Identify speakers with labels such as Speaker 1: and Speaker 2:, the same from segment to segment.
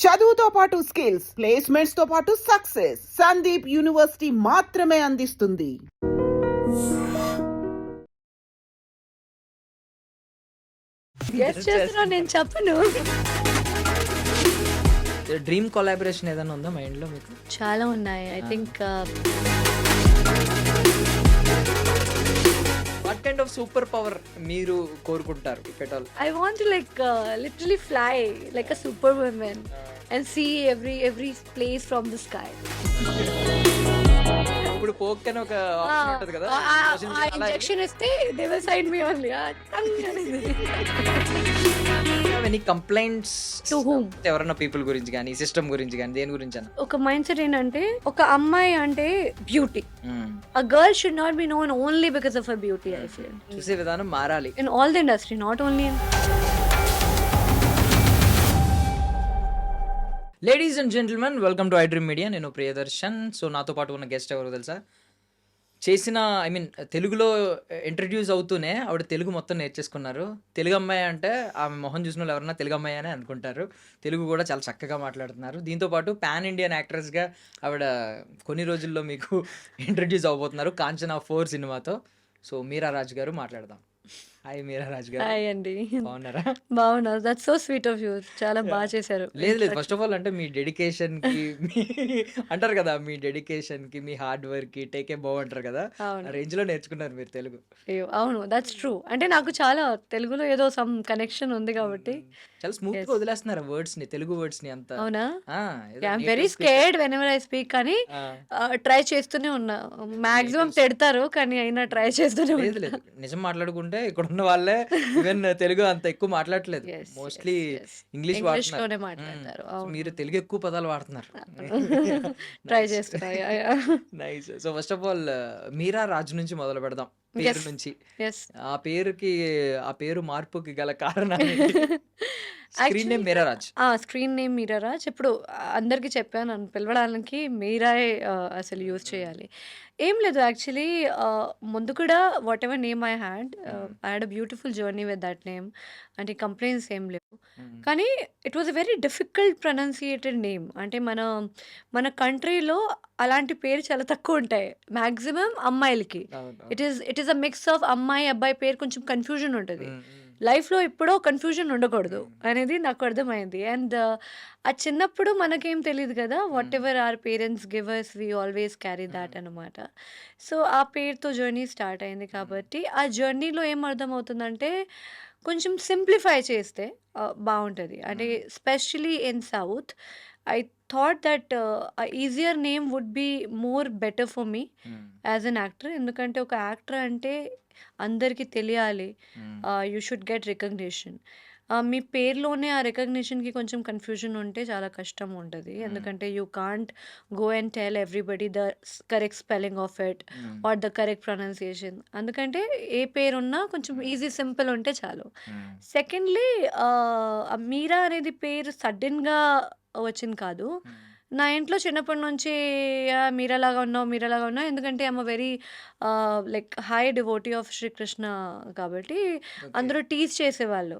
Speaker 1: చదువుతో పాటు skills, placements తో పాటు సక్సెస్ సందీప్ యూనివర్సిటీ మాత్రమే అందిస్తుంది.
Speaker 2: గెస్ చేస్తున్నా, నేను చెప్పను.
Speaker 3: డ్రీమ్ కొలాబరేషన్ ఏదైనా ఉందా మైండ్ లో మీకు?
Speaker 2: చాలా ఉన్నాయి. I think
Speaker 3: what kind of super power మీరు కోరుకుంటారు if at all?
Speaker 2: I want to like literally fly like a super woman and see every place from the sky.
Speaker 3: ఇప్పుడు పోక్ అని ఒక ఆప్షన్ ఉంటది కదా,
Speaker 2: ఇంజెక్షన్ ఇస్తే they will side me only.
Speaker 3: Any complaints
Speaker 2: to whom?
Speaker 3: ఎవరైనా people గురించి కానీ, system గురించి కానీ, దేని గురించి అన్న?
Speaker 2: ఒక మైండ్ సెట్ ఏంటంటే, ఒక అమ్మాయి అంటే beauty. A girl should not be known only because of her beauty, I feel.
Speaker 3: చూసే విధానం మారాలి
Speaker 2: In all the industry, not only in...
Speaker 3: ladies and gentlemen, welcome to I dream media. నేను Priyadarshan. So నాతో పాటు ఉన్న గెస్ట్ ఎవరు తెలుసా? చేసిన తెలుగులో ఇంట్రడ్యూస్ అవుతూనే ఆవిడ తెలుగు మొత్తం నేర్చేసుకున్నారు. తెలుగు అమ్మాయి అంటే ఆమె మొహం చూసిన వాళ్ళు ఎవరన్నా తెలుగు అమ్మాయి అని అనుకుంటారు. తెలుగు కూడా చాలా చక్కగా మాట్లాడుతున్నారు. దీంతోపాటు పాన్ ఇండియన్ యాక్ట్రెస్గా ఆవిడ కొన్ని రోజుల్లో మీకు ఇంట్రడ్యూస్ అవబోతున్నారు కాంచనా 4 సినిమాతో. సో మీరా రాజ్ గారు మాట్లాడదాం. హాయ్ మీరా రాజ్ గారు.
Speaker 2: హాయ్ అండి.
Speaker 3: బాగున్నారా?
Speaker 2: బాగున్నా. That's so sweet of you. చాలా బాగా చేశారు.
Speaker 3: లేదు ఫస్ట్ ఆఫ్ ఆల్ అంటే మీ డెడికేషన్కి అంటారు కదా, మీ డెడికేషన్కి, మీ హార్డ్ వర్క్కి టేకే బాగుంటారు కదా, ఆ రేంజ్లో నేర్చుకున్నారు మీరు తెలుగు.
Speaker 2: అయ్యో అవును, దట్స్ ట్రూ. అంటే నాకు చాలా తెలుగులో ఏదో సమ్ కనెక్షన్ ఉంది కాబట్టి
Speaker 3: చాలా స్మూత్గా వదిలేస్తున్నారు వర్డ్స్ని, తెలుగు వర్డ్స్ని అంతా.
Speaker 2: అవునా? I'm very scared when ever I speak, కానీ ట్రై చేస్తూనే ఉన్నా. మాక్సిమం తిడతారు కానీ అయినా ట్రై చేస్తూనే
Speaker 3: లేదు లేదు, నిజం మాట్లాడుకుంటే ఇక్కడ ఉన్న వాళ్ళే ఈవెన్ తెలుగు అంత ఎక్కువ మాట్లాడట్లేదు, మోస్ట్లీ ఇంగ్లీష్
Speaker 2: లోనే
Speaker 3: వాడుతున్నారు.
Speaker 2: మాట్లాడతారు.
Speaker 3: మీరు తెలుగు ఎక్కువ పదాలు వాడుతున్నారు.
Speaker 2: ట్రై చేస్తున్నా.
Speaker 3: Nice. So first of all Meera Raju నుంచి మొదలు పెడదాం, పేరు నుంచి. ఆ పేరు మార్పుకి గల కారణం స్క్రీన్ నేమ్ మీరా రాజ్.
Speaker 2: స్క్రీన్ నేమ్ మీరా రాజ్. ఇప్పుడు అందరికి చెప్పాను, నన్ను పిలవడానికి మీరాయే అసలు యూజ్ చేయాలి. ఏం లేదు, యాక్చువల్లీ ముందు కూడా whatever name I had a beautiful journey with that name. అంటే కంప్లైంట్స్ ఏం లేవు, కానీ it was a very difficult pronounciated name. అంటే మన కంట్రీలో అలాంటి పేరు చాలా తక్కువ ఉంటాయి, మ్యాక్సిమం అమ్మాయిలకి. It is a mix of అమ్మాయి అబ్బాయి పేరు, కొంచెం కన్ఫ్యూజన్ ఉంటుంది. లైఫ్లో ఎప్పుడో కన్ఫ్యూజన్ ఉండకూడదు అనేది నాకు అర్థమైంది. అండ్ ఆ చిన్నప్పుడు మనకేం తెలియదు కదా, whatever our parents give us we always carry that అనమాట. సో ఆ పేరుతో జర్నీ స్టార్ట్ అయింది. కాబట్టి ఆ జర్నీలో ఏం అర్థమవుతుందంటే, కొంచెం సింప్లిఫై చేస్తే బాగుంటుంది. అంటే specially in south I thought that easier name would be more better for me as an actor. ఎందుకంటే ఒక యాక్టర్ అంటే అందరికీ తెలియాలి, యూ షుడ్ గెట్ రికగ్నిషన్. మీ పేరులోనే ఆ రికగ్నిషన్కి కొంచెం కన్ఫ్యూజన్ ఉంటే చాలా కష్టం ఉంటుంది. ఎందుకంటే you can't go and tell everybody the correct spelling of it or the correct pronunciation. ఎందుకంటే ఏ పేరున్నా కొంచెం ఈజీ సింపుల్ ఉంటే చాలు. సెకండ్లీ, మీరా అనేది పేరు సడన్గా వచ్చింది కాదు. నా ఇంట్లో చిన్నప్పటి నుంచి మీరలాగా ఉన్నావు. ఎందుకంటే I'm very like high devotee of Sri Krishna కాబట్టి అందరూ టీజ్ చేసేవాళ్ళు.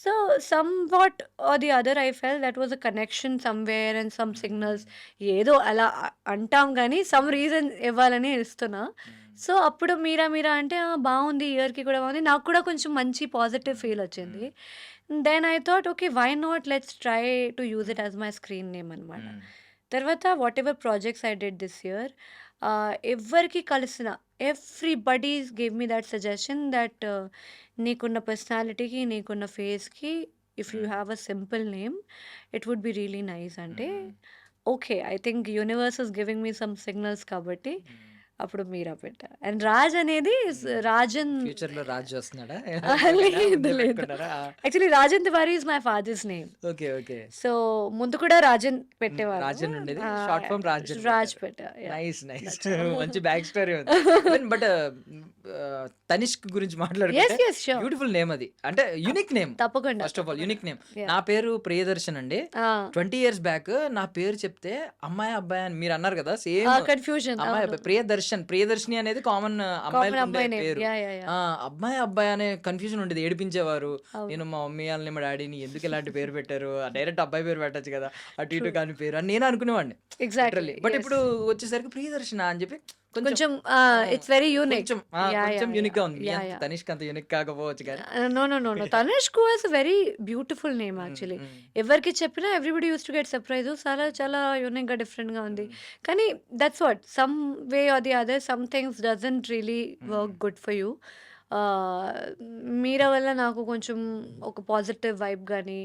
Speaker 2: So some what are the other I felt that was a connection somewhere and some signals. ఏదో అలా అంటాం కానీ సమ్ రీజన్ ఇవ్వాలని ఇస్తున్నా. సో అప్పుడు మీరా అంటే బాగుంది, ఇయర్కి కూడా బాగుంది, నాకు కూడా కొంచెం మంచి పాజిటివ్ ఫీల్ వచ్చింది. Then I thought okay, why not, let's try to use it as my screen name అనమాట. తర్వాత whatever projects I did this year, ఎవరికి కలిసిన everybody gave me that suggestion that నీకున్న పర్సనాలిటీకి, నీకున్న ఫేస్కి, if you have a simple name it would be really nice. అంటే okay, I think universe is giving me some signals కాబట్టి అప్పుడు మీరా పెట్టా. అండ్ రాజ్ అనేది రాజన్.
Speaker 3: ఫ్యూచర్ లో రాజ్ వస్తున్నాడా?
Speaker 2: లేదు, actually Rajan Tiwari is my father's name.
Speaker 3: Okay okay.
Speaker 2: So ముందు కూడా రాజన్ పెట్టేవారు.
Speaker 3: రాజన్ ఉండేది, షార్ట్ ఫామ్
Speaker 2: రాజ్ పెట్టా.
Speaker 3: Nice nice. మంచి బ్యాక్ స్టోరీ ఉంది. బట్ తనిష్క్ గురించి మాట్లాడుకుంటే బ్యూటిఫుల్ నేమ్ అది, అంటే యూనిక్ నేమ్.
Speaker 2: తప్పకుండా.
Speaker 3: First of all unique name. నా పేరు ప్రియదర్శన్ అండి. 20 years బ్యాక్ నా పేరు చెప్తే అమ్మాయి అబ్బాయి అని మీరు అన్నారు కదా, సేమ్
Speaker 2: కన్ఫ్యూజన్.
Speaker 3: అమ్మాయి అబ్బాయి ప్రియదర్శన్ దర్శన్, ప్రియదర్శిని అనేది కామన్ అమ్మాయిలకు ఉండే
Speaker 2: అమ్మాయి నేమ్.
Speaker 3: పేరు.
Speaker 2: Yeah yeah yeah.
Speaker 3: అబ్బాయి అనే కన్ఫ్యూజన్ ఉండేది, ఏడిపించేవారు.
Speaker 2: అవును.
Speaker 3: నేను మా మమ్మీ వాళ్ళని మా డాడీని ఎందుకు ఇలాంటి పేరు పెట్టారు, డైరెక్ట్ అబ్బాయి పేరు పెట్టచ్చు కదా, అటు ఇటు కాని పేరు అని నేను అనుకునేవాడిని
Speaker 2: ఎగ్జాక్ట్లీ.
Speaker 3: బట్ ఇప్పుడు వచ్చేసరికి ప్రియదర్శన అని చెప్పి కొంచెం
Speaker 2: కొంచెం ఇట్స్ వెరీ యూనిక్.
Speaker 3: కొంచెం యూనిక్ గా ఉంది. ఎంత తనిష్క్ అంత యూనిక్ కాకపోవచ్చు కానీ.
Speaker 2: No Tanushk was very beautiful name actually. ఎవరికి చెప్పినా everybody use to get surprise. చాలా చాలా యూనిక్ గా డిఫరెంట్ గా ఉంది. కానీ that's what, some way or the other some things doesn't really work good for you. Meera వల్ల నాకు కొంచెం ఒక పాజిటివ్ వైబ్ కానీ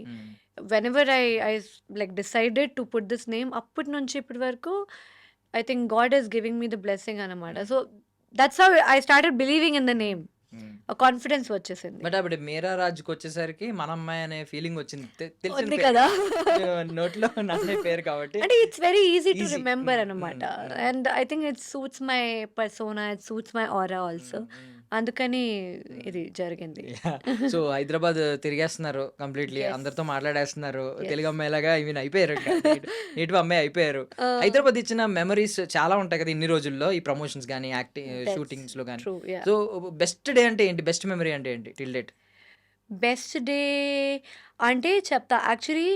Speaker 2: whenever I like decided to put this name, అప్పటి నుంచి ఇప్పటి వరకు I think God is giving me the blessing అన్నమాట. So that's how I started believing in the name. ఆ కాన్ఫిడెన్స్ వచ్చేసింది.
Speaker 3: బట్ అప్పుడు మీరా రాజుకి వచ్చేసరికి మన అమ్మాయి అనే ఫీలింగ్ వచ్చింది.
Speaker 2: ఉంది కదా.
Speaker 3: నోట్లో నన్నే పేరు కాబట్టి
Speaker 2: అంటే it's very easy to
Speaker 3: Easy.
Speaker 2: Remember అన్నమాట. And I think it suits my persona, it suits my aura also. అందుకని ఇది జరిగింది.
Speaker 3: సో హైదరాబాద్ తిరిగేస్తున్నారు కంప్లీట్లీ,
Speaker 2: Yes.
Speaker 3: అందరితో మాట్లాడేస్తున్నారు,
Speaker 2: Yes.
Speaker 3: తెలుగు అమ్మాయిలాగా ఈవెన్ అయిపోయారు, నేటివ్ అమ్మాయి అయిపోయారు. హైదరాబాద్ ఇచ్చిన మెమరీస్ చాలా ఉంటాయి కదా ఇన్ని రోజుల్లో, ఈ ప్రమోషన్స్ కానీ యాక్టింగ్ షూటింగ్స్ లో కానీ.
Speaker 2: True. Yeah.
Speaker 3: So best day అంటే ఏంటి, బెస్ట్ మెమరీ అంటే ఏంటి టిల్ డేట్?
Speaker 2: బెస్ట్ డే అంటే చెప్తా. Actually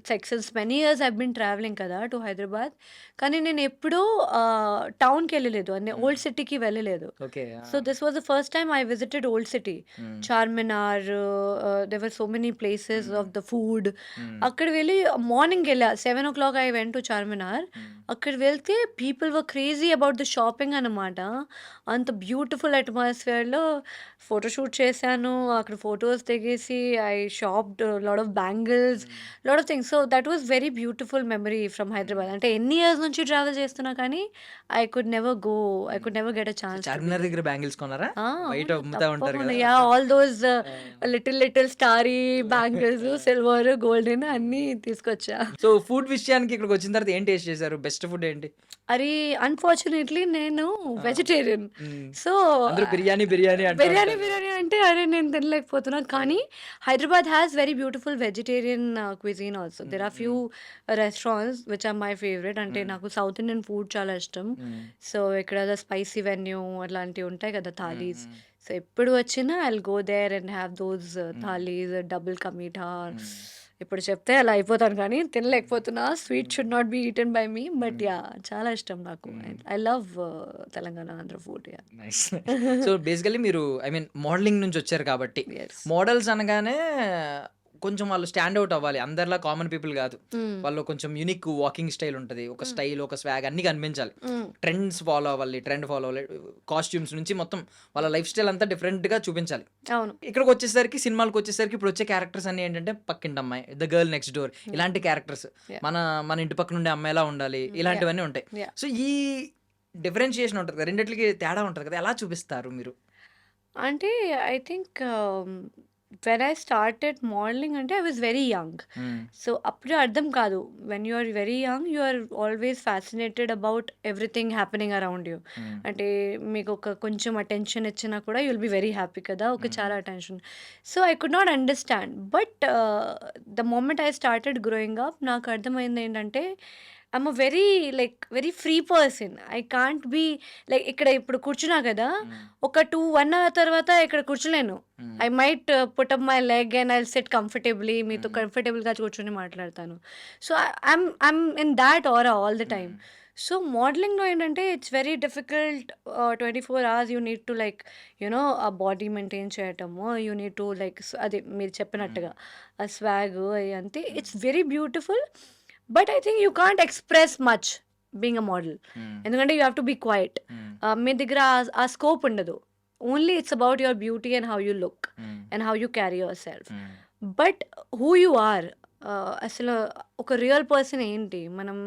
Speaker 2: like since many years I been travelling కదా టు హైదరాబాద్. కానీ నేను ఎప్పుడూ టౌన్కి వెళ్ళలేదు, అంటే ఓల్డ్ సిటీకి వెళ్ళలేదు.
Speaker 3: Okay.
Speaker 2: So this was the first time I visited Old City. Charminar, there were so many places of the food. అక్కడ వెళ్ళి మార్నింగ్ వెళ్ళా, 7 o'clock I went to Charminar. అక్కడ వెళ్తే people were crazy about the shopping అన్నమాట. అంత beautiful అట్మాస్ఫియర్లో photoshoot చేశాను, అక్కడ photos దిగేసి I shopped lot of bangles, lot of things. So that was very beautiful memory from Hyderabad. అంటే ఎన్ని ఇయర్స్ నుంచి ట్రావెల్ చేస్తున్నా కానీ I could never get a chance.
Speaker 3: Charminar దగ్గర బ్యాంగిల్స్ కొన్నారా? బయట అమ్ముతా ఉంటారు కదా.
Speaker 2: Yeah, all those little starry bangles, silver, golden అన్ని తీసుకొచ్చా.
Speaker 3: సో ఫుడ్ విషయానికి ఇక్కడికి వచ్చిన తర్వాత ఏం టేస్ట్ చేశారు, బెస్ట్ ఫుడ్ ఏంటి?
Speaker 2: అది అన్ఫార్చునేట్లీ నేను వెజిటేరియన్. సో
Speaker 3: అందరూ బిర్యానీ బిర్యానీ అంటారు.
Speaker 2: బిర్యానీ అంటే అరే నేను తినలేకపోతున్నా. కానీ Hyderabad has very beautiful vegetarian cuisine also. There are few restaurants which are my favourite. అంటే నాకు సౌత్ ఇండియన్ ఫుడ్ చాలా ఇష్టం. సో ఇక్కడ స్పైసీ వెన్యూ అట్లాంటివి ఉంటాయి కదా, థాలీస్. సో ఎప్పుడు వచ్చినా I will go there and have those thalis, double కమీఠా. ఇప్పుడు చెప్తే అలా అయిపోతాను కానీ తినలేకపోతున్నా. Sweet should not be eaten by me. But yeah, చాలా ఇష్టం నాకు. I love Telangana, Andhra food. Yeah.
Speaker 3: Nice. So basically మీరు ఐ మీన్ మోడలింగ్ నుంచి వచ్చారు కాబట్టి,
Speaker 2: Yes.
Speaker 3: మోడల్స్ అనగానే కొంచెం వాళ్ళు స్టాండ్ అవుట్ అవ్వాలి, అందరిలా కామన్ పీపుల్ కాదు. వాళ్ళు కొంచెం యూనిక్ వాకింగ్ స్టైల్ ఉంటుంది, ఒక స్టైల్, ఒక స్వాగ్ అన్ని కనిపించాలి. ట్రెండ్స్ ఫాలో అవ్వాలి, ట్రెండ్ ఫాలో అవ్వాలి, కాస్ట్యూమ్స్ నుంచి మొత్తం వాళ్ళ లైఫ్ స్టైల్ అంతా డిఫరెంట్ గా చూపించాలి.
Speaker 2: అవును.
Speaker 3: ఇక్కడికి వచ్చేసరికి, సినిమాలకు వచ్చేసరికి ఇప్పుడు వచ్చే క్యారెక్టర్స్ అన్ని ఏంటంటే పక్కింటి అమ్మాయి, ద గర్ల్ నెక్స్ట్ డోర్, ఇలాంటి క్యారెక్టర్స్, మన ఇంటి పక్కన ఉండే అమ్మాయిలా ఉండాలి, ఇలాంటివన్నీ ఉంటాయి.
Speaker 2: Yeah.
Speaker 3: సో ఈ డిఫరెన్షియేషన్ ఉంటుంది కదా, రెండిట్లకి తేడా ఉంటుంది కదా, ఎలా చూపిస్తారు మీరు?
Speaker 2: అంటే I think when I started modelling అంటే I was very young. So అప్పుడు అర్థం కాదు. When you are very young you are always fascinated about everything happening around you. అంటే మీకు ఒక కొంచెం అటెన్షన్ ఇచ్చినా కూడా you will be very happy కదా, ఒక చాలా attention. So I could not understand. But the moment I started growing up నాకు అర్థమైంది ఏంటంటే I'm a very free person. I can't be like ఇక్కడ ఇప్పుడు కూర్చున్నా కదా, ఒక 1 hour తర్వాత ఇక్కడ కూర్చోలేను. I might put up my leg and I sit comfortably, మీతో కంఫర్టబుల్గా కూర్చొని మాట్లాడతాను. So I'm in that aura all the time. So మోడలింగ్లో ఏంటంటే it's very difficult. 24 hours you need to like you know uh body maintain చేయటము, you need to like అదే మీరు చెప్పినట్టుగా ఆ స్వాగ్ అంతే. It's very beautiful. But I think you can't express much being a model. ఎందుకంటే you have to be quiet. మీ దగ్గర ఆ scope ఉండదు. Only it's about your beauty and how you look and how you carry yourself. But who you are, అసలు ఒక real person ఏంటి, మనం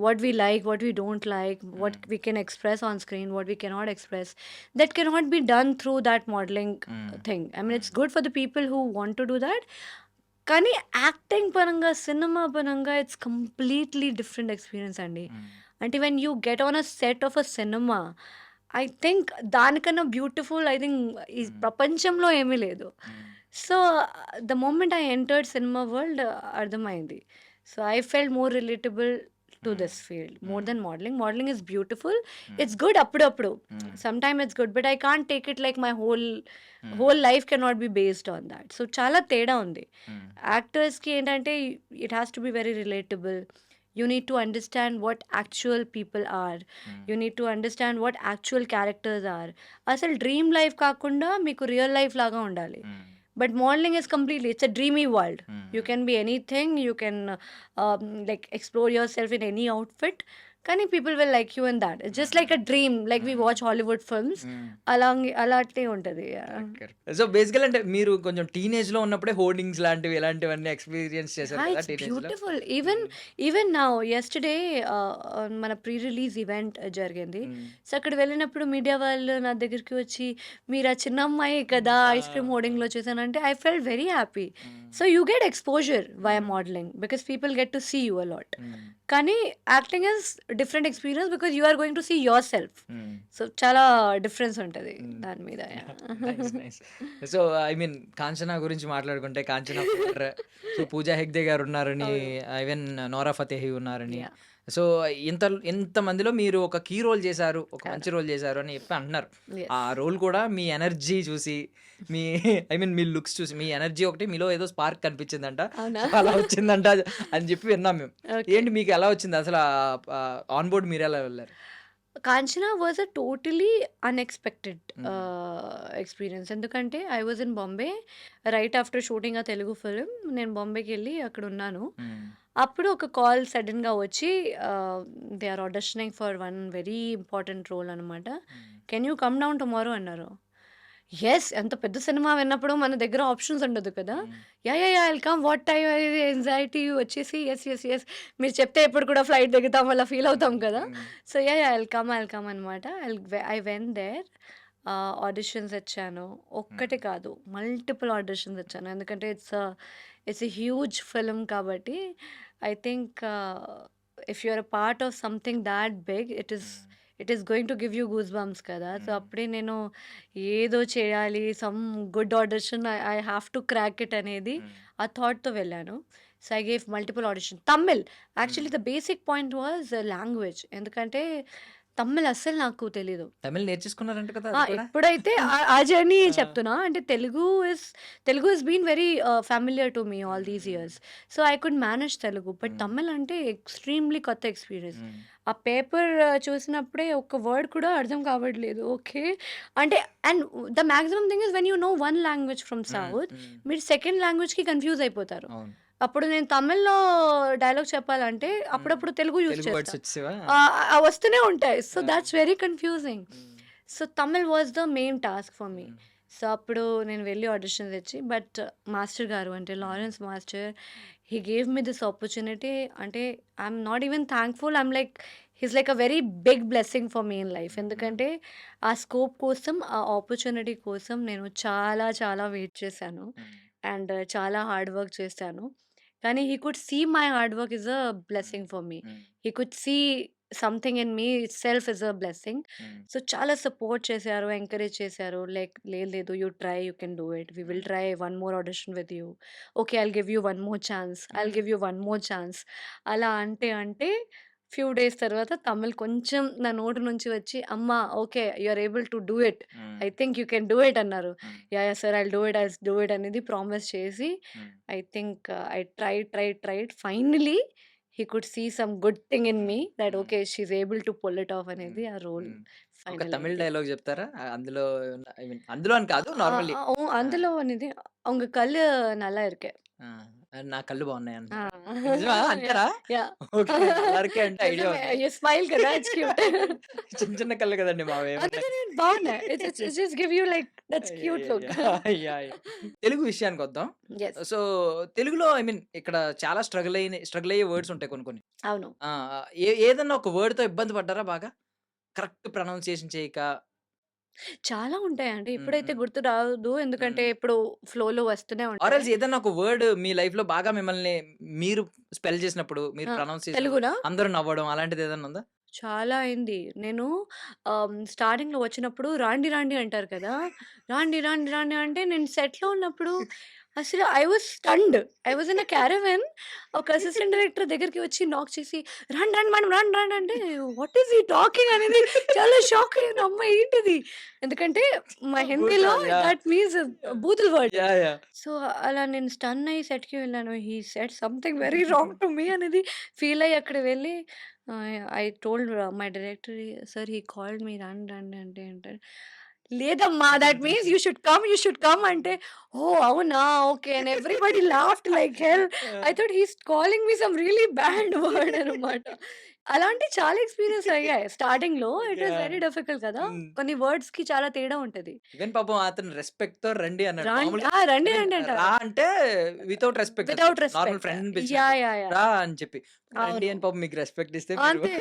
Speaker 2: what we like, what we don't like, what we can express on screen, what we cannot express, that cannot be done through that modelling thing. I mean it's good for the people who want to do that. కానీ acting పరంగా, cinema పరంగా it's completely different experience అండి. అంటే when you get on a set of a cinema, I think దానికన్నా beautiful I think ఈ ప్రపంచంలో ఏమీ లేదు. So the moment I entered cinema world అర్థమైంది. So I felt more relatable to this field more than modeling. Modeling is beautiful. It's good appudu. Sometimes it's good, but I can't take it like my whole life cannot be based on that. So చాలా తేడా ఉంది. యాక్టర్స్‌కి ఏంటంటే it has to be very relatable. You need to understand what actual people are. You need to understand what actual characters are. అసలు dream life కాకుండా మీకు real life లాగా ఉండాలి. But modeling is completely, it's a dreamy world. You can be anything. You can like explore yourself in any outfit. కానీ people will like you in that. It's just like a dream. Like we watch Hollywood films. అలాంటి ఉంటుంది.
Speaker 3: So బేసికల్ అంటే మీరు కొంచెం teenage లో ఉన్నప్పుడే hoardings లాంటివి ఇలాంటివన్నీ ఎక్స్పీరియన్స్ చేశారు కదా
Speaker 2: It's
Speaker 3: టీనేజ్ లో.
Speaker 2: beautiful. Even now, yesterday మన ప్రీ రిలీజ్ ఈవెంట్ జరిగింది. సో అక్కడ వెళ్ళినప్పుడు మీడియా వాళ్ళు నా దగ్గరికి వచ్చి మీరు ఆ చిన్న అమ్మాయి కదా ఐస్ క్రీమ్ హోర్డింగ్లో చేశానంటే I felt very happy. So you get exposure via modelling because people get to see you a lot. కానీ acting is different experience because you are going to see yourself. So చాలా difference ఉంటుంది దాని మీద.
Speaker 3: So I mean Kanchana గురించి మాట్లాడుకుంటే Kanchana so Pooja Hegde గారు ఉన్నారని, even నోరా ఫతేహి ఉన్నారని, సో ఇంత మందిలో మీరు ఒక కీ రోల్ చేశారు, ఒక మంచి రోల్ చేశారు అని చెప్పి అంటున్నారు. ఆ రోల్ కూడా మీ ఎనర్జీ చూసి, me I mean me looks చూసి, మీ ఎనర్జీ ఒకటి మీలో ఏదో స్పార్క్ కనిపించిందంట, అలా వచ్చిందంట అని చెప్పి విన్నాం మేము. ఏంటి మీకు ఎలా వచ్చింది అసలు ఆన్ బోర్డ్ మీరు ఎలా వెళ్ళారు?
Speaker 2: Kanchana was a totally unexpected experience. ఎందుకంటే I was in Bombay right after shooting ఆ తెలుగు ఫిలిం. నేను బాంబేకి వెళ్ళి అక్కడ ఉన్నాను. అప్పుడు ఒక కాల్ సడన్గా వచ్చి they are auditioning for one very important role అనమాట. Can you come down tomorrow అన్నారు. ఎస్, ఎంత పెద్ద సినిమా విన్నప్పుడు మన దగ్గర ఆప్షన్స్ ఉండదు కదా. Yeah I'll come, what time అనేది ఎంజైటీ వచ్చేసి ఎస్ మీరు చెప్తే ఎప్పుడు కూడా ఫ్లైట్ దిగుతాం అలా ఫీల్ అవుతాం కదా. సో ఐల్ కమ్ అనమాట. ఐ వెన్ దేర్, ఆడిషన్స్ ఇచ్చాను. ఒక్కటే కాదు, మల్టిపుల్ ఆడిషన్స్ ఇచ్చాను. ఎందుకంటే ఇట్స్ ఎ హ్యూజ్ ఫిలిం కాబట్టి I think if you are a part of something that big it is going to give you goose bumps కదా. So అప్పుడే నేను ఏదో చేయాలి, some good audition, I have to crack it అనేది ఆ థాట్తో వెళ్ళాను. So I gave multiple audition. Tamil actually the basic point was language. ఎందుకంటే తమిళ్ అస్సలు నాకు తెలీదు.
Speaker 3: తమిళ్ నేర్చేసుకున్నారంట కదా?
Speaker 2: ఇప్పుడైతే ఆ జర్నీ చెప్తున్నా. అంటే Telugu is been very familiar to me all these years. So I could manage Telugu. But Tamil అంటే ఎక్స్ట్రీమ్లీ కొత్త ఎక్స్పీరియన్స్. ఆ పేపర్ చూసినప్పుడే ఒక్క వర్డ్ కూడా అర్థం కావట్లేదు. ఓకే అంటే, and the maximum thing is when you know one language from south, మీరు సెకండ్ లాంగ్వేజ్కి కన్ఫ్యూజ్ అయిపోతారు. అప్పుడు నేను తమిళ్లో డైలాగ్ చెప్పాలంటే అప్పుడప్పుడు తెలుగు యూజ్ చేస్తాను, వస్తూనే ఉంటాయి. So that's very confusing. So Tamil was the main task for me. So అప్పుడు నేను వెళ్ళి ఆడిషన్స్ ఇచ్చి, బట్ మాస్టర్ గారు అంటే Lawrence master, he gave me this opportunity. అంటే I'm not even thankful, I'm like he's like a very big blessing for me in life. ఎందుకంటే ఆ scope కోసం, ఆ ఆపర్చునిటీ కోసం నేను చాలా చాలా వెయిట్ చేశాను అండ్ చాలా హార్డ్ వర్క్ చేశాను. కానీ he could see my hard work is a blessing for me. He could see something in me itself is a blessing. So చాలా సపోర్ట్ చేశారు, ఎంకరేజ్ చేశారు. లైక్ లేదు you try, you can do it, we will try one more audition with you, okay I'll give you one more chance అలా అంటే few days తర్వాత తమిళ్ కొంచెం నా నోటి నుంచి వచ్చి, అమ్మ okay you are able to do it, I think you can do it అన్నారు. Yeah sir I'll do it అనేది ప్రామిస్ చేసి, I think I tried finally he could see some good thing in me that okay she's able to pull it off అనేది ఆ role
Speaker 3: ఒక
Speaker 2: final
Speaker 3: Tamil
Speaker 2: అయింది.
Speaker 3: Dialogue చెప్తారా? అందులో I mean అందులో అని కాదు, నార్మల్లీ.
Speaker 2: అందులో అనేది அவங்க కళ్ళు நல்லா இருக்கு.
Speaker 3: నా కళ్ళు బాగున్నాయి అంట.
Speaker 2: ఆ.
Speaker 3: నిజమా? అంటారా?
Speaker 2: Yeah
Speaker 3: okay. అలాగే అంటే ఐడియా
Speaker 2: నిజమే,
Speaker 3: ఉంది.
Speaker 2: యూ స్మైల్ కదా, ఇట్స్ క్యూట్.
Speaker 3: చిన్న చిన్న కళ్ళు కదండి మావి.
Speaker 2: అందుకని బాగున్నాయి. It's just give you like that's cute look.
Speaker 3: Telugu విషయానికి వద్దాం.
Speaker 2: ఎస్
Speaker 3: సో తెలుగులో ఐ మీన్ ఇక్కడ చాలా స్ట్రగుల్ అయ్యే వర్డ్స్ ఉంటాయి కొన్ని.
Speaker 2: అవును.
Speaker 3: ఏదన్నా ఒక word తో ఇబ్బంది పడ్డారా బాగా? కరెక్ట్ ప్రొనౌన్సియేషన్ చేయక?
Speaker 2: చాలా ఉంటాయండి.
Speaker 3: ఉమ్,
Speaker 2: ఇప్పుడైతే
Speaker 3: ఉమ్,
Speaker 2: గుర్తు రాదు, ఎందుకంటే
Speaker 3: ఉమ్.
Speaker 2: ఇప్పుడు ఫ్లోలో వస్తూనే
Speaker 3: ఆర్
Speaker 2: ఉంటాయి.
Speaker 3: ఎల్స్ ఏదన్నా ఒక వర్డ్ మీ లైఫ్ లో బాగా మిమ్మల్ని మీరు స్పెల్ చేసినప్పుడు, మీరు
Speaker 2: ఆ,
Speaker 3: ప్రొనౌన్స్ చేసినప్పుడు
Speaker 2: తెలుగునా
Speaker 3: అందరూ నవ్వడం అలాంటిది ఏదన్నా ఉందా?
Speaker 2: చాలా అయింది. నేను స్టార్టింగ్‌లో వచ్చినప్పుడు రాండి రాండి అంటారు కదా. రాండి రాండి రాండి అంటే నేను సెట్‌లో ఉన్నప్పుడు అసలు I was stunned. I was in a caravan. ఒక అసిస్టెంట్ డైరెక్టర్ దగ్గరికి వచ్చి నాక్ చేసి, "రండి, రండి మేడం, రండి, రండి" అంటే వాట్ ఈస్ హి టాకింగ్ అనేది చాలా షాక్ అయ్యాను. అమ్మ ఏంటిది? ఎందుకంటే మా హిందీలో
Speaker 3: బూతులు. యాహ్!
Speaker 2: దట్ మీన్స్ బూతుల వర్డ్.
Speaker 3: యాహ్!
Speaker 2: సో, అలా నేను స్టన్ అయ్యి సెట్‌కి వెళ్ళాను. He said something very wrong to me అనేది ఫీల్ అయ్యి అక్కడ వెళ్ళి I told my director, "sir he called me రండి, రండి" అంటే లేదమ్మా that means you should come అంటే, ఓహ్! అవునా? Okay. And everybody laughed like hell. I thought he is calling me some really bad word అనమాట. అలాంటి చాలా ఎక్స్‌పీరియన్స్ అయ్యాయి. స్టార్టింగ్‌లో it was very
Speaker 3: yeah!
Speaker 2: Difficult కదా!
Speaker 3: హ్మ్.
Speaker 2: కొన్ని వర్డ్స్‌కి చాలా తేడా ఉంటది.
Speaker 3: ఈవెన్ పాపం అతను రెస్పెక్ట్‌తో రండి అన్నాడు. మామూలుగా
Speaker 2: రండి,
Speaker 3: ఐ మీన్
Speaker 2: రండి
Speaker 3: రా
Speaker 2: అంటారు.
Speaker 3: అంటే వితౌట్ రెస్పెక్ట్ అసలు.
Speaker 2: Without
Speaker 3: normal
Speaker 2: respect.
Speaker 3: ఫ్రెండ్‌ని పిలిచినట్టు.
Speaker 2: యాహ్! యాహ్! యాహ్!
Speaker 3: రా అని చెప్పి. రండి
Speaker 2: అవును.
Speaker 3: అని పాపం మీకు రెస్పెక్ట్ ఇస్తే మీరు
Speaker 2: అంతే.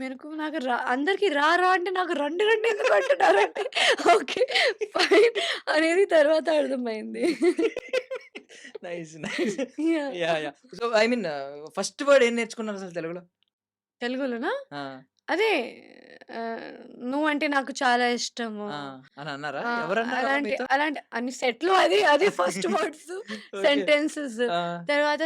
Speaker 2: మీకు నాకు అందరికి రా రా అంటే నాకు రండి రండి ఎందుకు అంటున్నారంటే ఓకే. ఫైన్ అనేది తర్వాత అర్థమైంది.
Speaker 3: Nice. Nice.
Speaker 2: Yeah!
Speaker 3: Yeah! Yeah! So, I mean first word ఏం నేర్చుకున్నారు అసలు తెలుగులో?
Speaker 2: తెలుగులోనా?
Speaker 3: ఆ!
Speaker 2: అదే నువ్వంటే నాకు చాలా ఇష్టము.
Speaker 3: ఆ! అని అన్నారా?
Speaker 2: ఆ!
Speaker 3: ఎవరన్నారు అలా
Speaker 2: అలాంటి
Speaker 3: మీతో?
Speaker 2: అలాంటి అన్ని సెట్‌లో అది అది ఫస్ట్ వర్డ్స్,
Speaker 3: ఓకే.
Speaker 2: సెంటెన్సెస్.
Speaker 3: ఆ!
Speaker 2: తర్వాత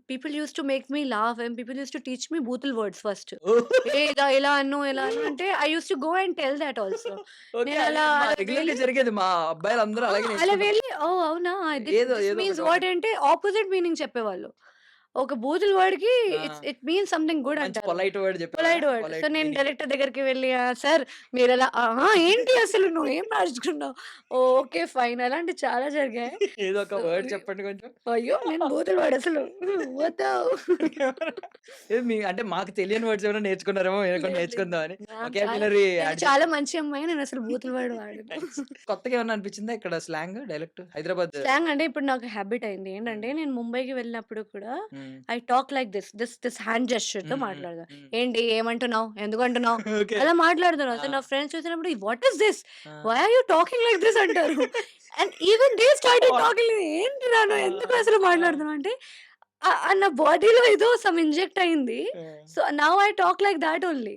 Speaker 2: people used to make me laugh and people used to teach me బూతుల్ వర్డ్స్ ఫస్ట్.
Speaker 3: ఓహ్!
Speaker 2: ఏ ఇలా అను, ఇలా అను అంటే I used to go and tell that also.
Speaker 3: Okay.
Speaker 2: నేను
Speaker 3: అది
Speaker 2: అలా
Speaker 3: మా
Speaker 2: అలా
Speaker 3: రెగ్యులర్‌గా
Speaker 2: వెళ్ళి
Speaker 3: జరిగేది. మా అబ్బాయిలందరూ అలాగే
Speaker 2: అలా
Speaker 3: నేర్చుకున్నాం.
Speaker 2: వెళ్ళి ఓహ్! అవునా!
Speaker 3: ఏదో
Speaker 2: దిస్
Speaker 3: ఏదో
Speaker 2: మీన్స్
Speaker 3: ఒకటి
Speaker 2: వాట్
Speaker 3: ఒకటి.
Speaker 2: అంటే ఆపోజిట్ మీనింగ్ చెప్పేవాళ్ళు. ఒక బూతుల వర్డ్‌కి
Speaker 3: ఆ!
Speaker 2: ఇట్ మీన్స్ సంథింగ్ గుడ్
Speaker 3: మంచి
Speaker 2: అంటారు.
Speaker 3: పొలైట్ వర్డ్ చెప్పేవారా?
Speaker 2: Polite word. సో,
Speaker 3: పొలైట్
Speaker 2: నేను
Speaker 3: మీనింగ్.
Speaker 2: డైరెక్టర్ దగ్గరికి వెళ్లి సార్ మీరెలా ఏంటి అసలు నువ్వేం నేర్చుకున్నావు? ఓకే. ఫైన్. అలాంటివి చాలా జరిగాయి.
Speaker 3: ఏదో ఒక
Speaker 2: సో,
Speaker 3: వర్డ్ చెప్పండి కొంచెం.
Speaker 2: అయ్యో! నేను బూతుల వర్డ్ అసలు వద్దు.
Speaker 3: ఏది మీ అంటే మాకు తెలియని వర్డ్స్ ఏమైనా నేర్చుకున్నారేమో మేము కూడా
Speaker 2: లేదు లేదు.
Speaker 3: నేర్చుకుందామని.
Speaker 2: నాకు చాలా
Speaker 3: వొకాబ్యులరీ
Speaker 2: నేను
Speaker 3: యాడ్
Speaker 2: చాలా
Speaker 3: చేశారు.
Speaker 2: మంచి అమ్మాయి. నేనసలు బూతుల వర్డ్ వాడను.
Speaker 3: నైస్. కొత్తగా ఏమన్నా అనిపించిందా ఇక్కడ స్లాంగ్, డైలెక్ట్? హైదరాబాద్.
Speaker 2: స్లాంగ్ అంటే ఇప్పుడు నాకు హాబిట్ అయింది. ఏంటంటే
Speaker 3: హ్మ్.
Speaker 2: నేను ముంబైకి వెళ్ళినప్పుడు కూడా
Speaker 3: hmm.
Speaker 2: I talk like this hand జెస్చర్‌తో
Speaker 3: హ్మ్. హ్మ్.
Speaker 2: మాట్లాడతా.
Speaker 3: హ్మ్.
Speaker 2: ఏంటి? ఏమంటున్నావు? ఎందుకంటున్నావు?
Speaker 3: ఓకే.
Speaker 2: అలా మాట్లాడతాను.
Speaker 3: ఆ!
Speaker 2: అసలు నా ఫ్రెండ్స్ చూసినప్పుడు what is this?
Speaker 3: Ah!
Speaker 2: Why are you talking like this అంటారు. And even they started
Speaker 3: what?
Speaker 2: Talking ఏంటిరా
Speaker 3: ఆ!
Speaker 2: నువ్వు ఎందుకు అసలు
Speaker 3: ఆ!
Speaker 2: మాట్లాడుతున్నావు అంటే నా బాడీలో ఏదో సమ్ ఇంజెక్ట్ అయింది.
Speaker 3: ఆ!
Speaker 2: So now I talk like thought only.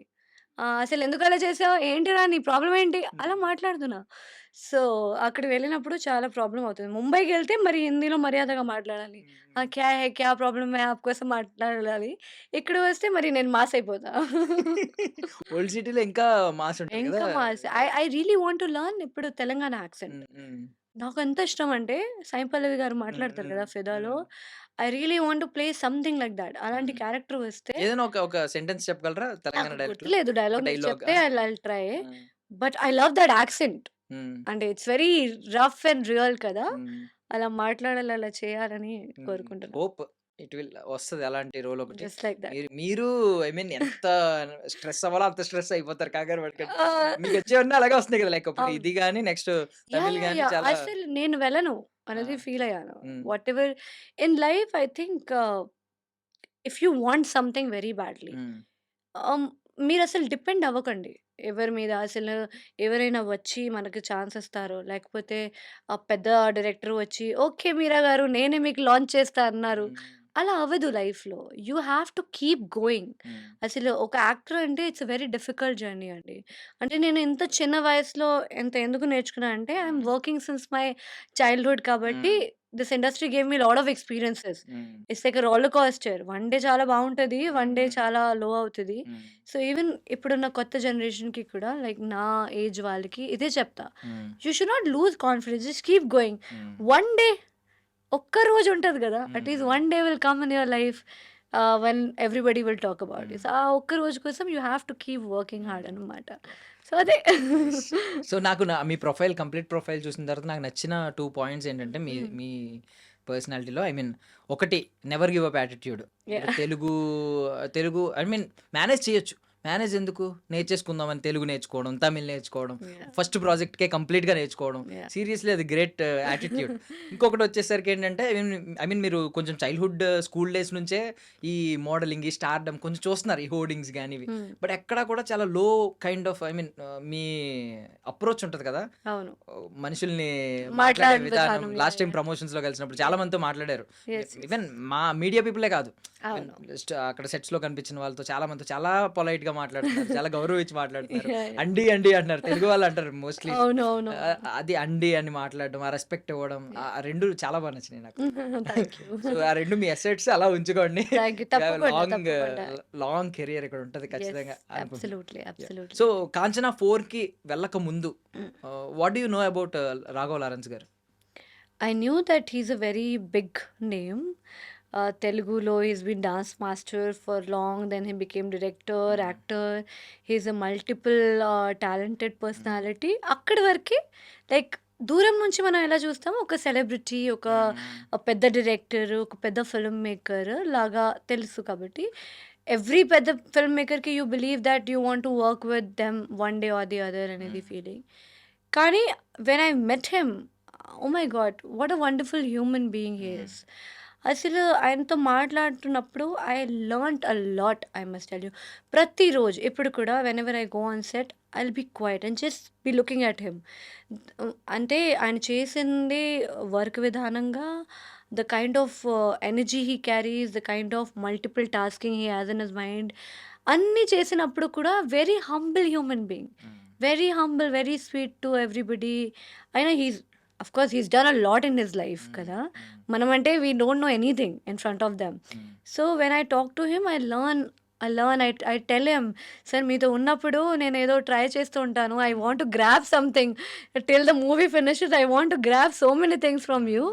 Speaker 2: అసలు ఎందుకు అలా చేసావు? ఏంటిరా నీ ప్రాబ్లమ్ ఏంటి? అలా
Speaker 3: హ్మ్.
Speaker 2: మాట్లాడుతున్నా. సో, అక్కడికి వెళ్ళినప్పుడు చాలా ప్రాబ్లమ్ అవుతుంది. ముంబైకెళ్తే మరి హిందీలో మర్యాదగా మాట్లాడాలి.
Speaker 3: హ్మ్. హ్మ్.
Speaker 2: క్యా హై? క్యా ప్రాబ్లమ్ హై? ఆప్ కోసం మాట్లాడాలి. ఇక్కడ వస్తే మరి నేను మాస్ అయిపోతా.
Speaker 3: ఓల్డ్ సిటీలో ఇంకా మాస్ ఉంటది కదా!
Speaker 2: ఇంకా mass. I really want to learn ఇప్పుడు తెలంగాణ యాక్సెంట్.
Speaker 3: హ్మ్. హ్మ్.
Speaker 2: నాకెంత ఇష్టం అంటే సాయి పల్లవి గారు
Speaker 3: హ్మ్.
Speaker 2: మాట్లాడతారు
Speaker 3: హ్మ్.
Speaker 2: కదా 'ఫిదాలో'.
Speaker 3: హ్మ్.
Speaker 2: I really want to play something like that. అలాంటి
Speaker 3: హ్మ్.
Speaker 2: క్యారెక్టర్ వస్తే
Speaker 3: ఏదైనా ఒక సెంటెన్స్ చెప్పగలరా తెలంగాణ
Speaker 2: నాకు
Speaker 3: డైలెక్ట్‌లో?
Speaker 2: గుర్తులేదు
Speaker 3: ఒక
Speaker 2: డైలాగ్ మీరు
Speaker 3: డైలాగ్.
Speaker 2: చెప్తే
Speaker 3: ఆ!
Speaker 2: I'll try.
Speaker 3: Ah!
Speaker 2: But I love that accent.
Speaker 3: Hmm.
Speaker 2: అంటే it's very rough and real కదా!
Speaker 3: హ్మ్.
Speaker 2: అలా మాట్లాడాలి, అలా చేయాలని
Speaker 3: హ్మ్.
Speaker 2: కోరుకుంటున్నా.
Speaker 3: హోప్ ఇట్ విల్ వస్తది అలాంటి రోల్ ఒకటి.
Speaker 2: Just like that.
Speaker 3: మీరు ఐ మీన్ ఎంత స్ట్రెస్ అవ్వాలో అంత స్ట్రెస్ అయిపోతారు కంగారు పడకండి.
Speaker 2: ఆహ్,
Speaker 3: మీకొచ్చేవన్నీ అలాగే వస్తున్నాయి కదా! లైక్ ఇప్పుడు
Speaker 2: అవును.
Speaker 3: ఇది గాని నెక్స్ట్ తమిళ్
Speaker 2: యాహ్!
Speaker 3: గాని
Speaker 2: యాహ్!
Speaker 3: చాలా.
Speaker 2: అసలు నేను వెళ్ళను
Speaker 3: ఆ!
Speaker 2: అనేది ఫీల్ అయ్యాను.
Speaker 3: హ్మ్.
Speaker 2: Whatever in life I think if you want something very badly
Speaker 3: హ్మ్.
Speaker 2: ఆహ్, మీరసలు డిపెండ్ అవ్వకండి. ఎవరి మీద అసలు ఎవరైనా వచ్చి మనకు ఛాన్స్ ఇస్తారో, లేకపోతే పెద్ద డైరెక్టర్ వచ్చి, "ఓకే మీరా గారు నేనే మీకు లాంచ్ చేస్తా" అన్నారు.
Speaker 3: హ్మ్.
Speaker 2: అలా అవ్వదు లైఫ్‌లో. You have to keep going.
Speaker 3: హ్మ్.
Speaker 2: అసలు ఒక యాక్టర్ అంటే it's a very difficult journey అండి. అంటే నేను ఇంత చిన్న వయసులో ఎంత ఎందుకు నేర్చుకున్నా అంటే I am
Speaker 3: hmm.
Speaker 2: Working since my childhood కాబట్టి
Speaker 3: hmm.
Speaker 2: This industry gave me lot of experiences.
Speaker 3: Hmm.
Speaker 2: It's like a roller coaster. One day చాలా బావుంటది. వన్ డే
Speaker 3: హ్మ్.
Speaker 2: చాలా లో అవుతది.
Speaker 3: హ్మ్.
Speaker 2: సో, ఈవెన్ ఇప్పుడున్న కొత్త జనరేషన్‌కి కూడా లైక్ నా ఏజ్ వాళ్ళకి ఇదే చెప్తా.
Speaker 3: హ్మ్.
Speaker 2: You should not lose confidence. Just keep going.
Speaker 3: హ్మ్.
Speaker 2: వన్ డే ఒక్క రోజు ఉంటది గదా!
Speaker 3: హ్మ్.
Speaker 2: అట్‌లీస్ట్
Speaker 3: హ్మ్.
Speaker 2: One day will come in your life when everybody will talk about it.
Speaker 3: హ్మ్.
Speaker 2: సో, ఆ ఒక్క రోజు కోసం you have to keep working hard
Speaker 3: హ్మ్.
Speaker 2: అనమాట. సో, అదే.
Speaker 3: నైస్. సో, నాకు మీ ప్రొఫైల్ కంప్లీట్ ప్రొఫైల్ చూసిన తర్వాత నాకు నచ్చిన 2 పాయింట్స్ ఏంటంటే మీ
Speaker 2: హ్మ్.
Speaker 3: మీ పర్సనాలిటీలో ఐ మీన్ ఒకటి నెవర్ గివ్ అప్ యాటిట్యూడ్. మీరు
Speaker 2: yeah!
Speaker 3: Telugu I mean manage చేయొచ్చు. మేనేజ్ ఎందుకు? నేర్చేసుకుందామని తెలుగు నేర్చుకోవడం, తమిళ్ నేర్చుకోవడం,
Speaker 2: యాహ్!
Speaker 3: ఫస్ట్ ప్రాజెక్ట్‌కే కంప్లీట్‌గా నేర్చుకోవడం.
Speaker 2: యాహ్!
Speaker 3: సీరియస్‌లీ అది గ్రేట్ యాటిట్యూడ్. ఇంకొకటి వచ్చేసరికి ఏంటంటే ఐ మీన్ మీరు కొంచెం చైల్డ్‌హుడ్ స్కూల్ డేస్ నుంచే ఈ మోడలింగ్, ఈ స్టార్‌డమ్ కొంచెం చూస్తున్నారు. ఈ హోర్డింగ్స్ గాని ఇవి.
Speaker 2: హ్మ్.
Speaker 3: బట్ ఎక్కడా కూడా చాలా low kind of I mean మీ అప్రోచ్ ఉంటది కదా!
Speaker 2: అవును.
Speaker 3: మనుషుల్ని మాట్లాడే
Speaker 2: మాట్లాడిన
Speaker 3: విధానం
Speaker 2: విధానం.
Speaker 3: Last
Speaker 2: yeah!
Speaker 3: Time
Speaker 2: yeah!
Speaker 3: ప్రమోషన్స్‌లో కలిసినప్పుడు చాలా
Speaker 2: యాహ్!
Speaker 3: మందితో మాట్లాడారు.
Speaker 2: యెస్. యెస్.
Speaker 3: ఈవెన్ మా మీడియా పీపులే కాదు. ఈవెన్
Speaker 2: అవును.
Speaker 3: జస్ట్ అక్కడ సెట్స్‌లో కనిపించిన వాళ్ళతో చాలా మందితో చాలా పొలైట్‌గా గా మాట్లాడుతున్నారు, చాలా గౌరవించి మాట్లాడుతున్నారు.
Speaker 2: యాహ్! యాహ్!
Speaker 3: అండి అండి అంటున్నారు, తెలుగు వాళ్ళు అంటారు మోస్ట్లీ.
Speaker 2: అవునవును.
Speaker 3: అది అండి అని మాట్లాడడం, ఆ రెస్పెక్ట్ ఇవ్వడం, ఆ రెండు చాలా బాగా నచ్చినాయి నాకు.
Speaker 2: Thank you.
Speaker 3: సో ఆ రెండు మీ అసెట్స్ అలా ఉంచుకోండి.
Speaker 2: Thank you. తప్పకుండా,
Speaker 3: లాంగ్
Speaker 2: తప్పకుండా.
Speaker 3: లాంగ్ కెరియర్ ఇక్కడ ఉంటుంది
Speaker 2: యెస్.
Speaker 3: ఖచ్చితంగా అనుకుంటున్నాను.
Speaker 2: అబ్సల్యూట్లీ.
Speaker 3: So
Speaker 2: absolutely.
Speaker 3: కాంచనా 4కి వెళ్ళక ముందు
Speaker 2: హ్మ్.
Speaker 3: What do you know about Raghava Lawrence గారు?
Speaker 2: I knew that he's a very big name. Telugulo, he's been dance master for long. Then he became director, actor. He's a multiple talented personality. అక్కడి వరకే like దూరం నుంచి మనం ఎలా చూస్తామో ఒక celebrity, ఒక పెద్ద డైరెక్టర్, ఒక పెద్ద ఫిల్మ్ మేకర్ లాగా తెలుసు. కాబట్టి ఎవ్రీ పెద్ద ఫిల్మ్ మేకర్కి you believe that you want to work with them one day or the other అనేది ఫీలింగ్. కానీ when I met him, oh my God, what a wonderful human being he is. అసలు ఆయనతో మాట్లాడుతున్నప్పుడు I learned a lot, I must tell you. ప్రతిరోజు ఇప్పుడు కూడా whenever I go on set I will be quiet and just be looking at him. అంటే ఆయన చేసింది work విధానంగా, the kind of energy he carries, the kind of multiple tasking he has in his mind, అన్నీ చేసినప్పుడు కూడా very humble human being, very humble, very sweet to everybody. అయినా he's of course he's done a lot in his life కదా. మనం అంటే we don't know anything in front of them. So when I talk to him, I tell him, sir మీతో ఉన్నప్పుడు నేను ఏదో try చేస్తూ ఉంటాను. I want to grab something till the movie finishes. I want to grab so many things from you.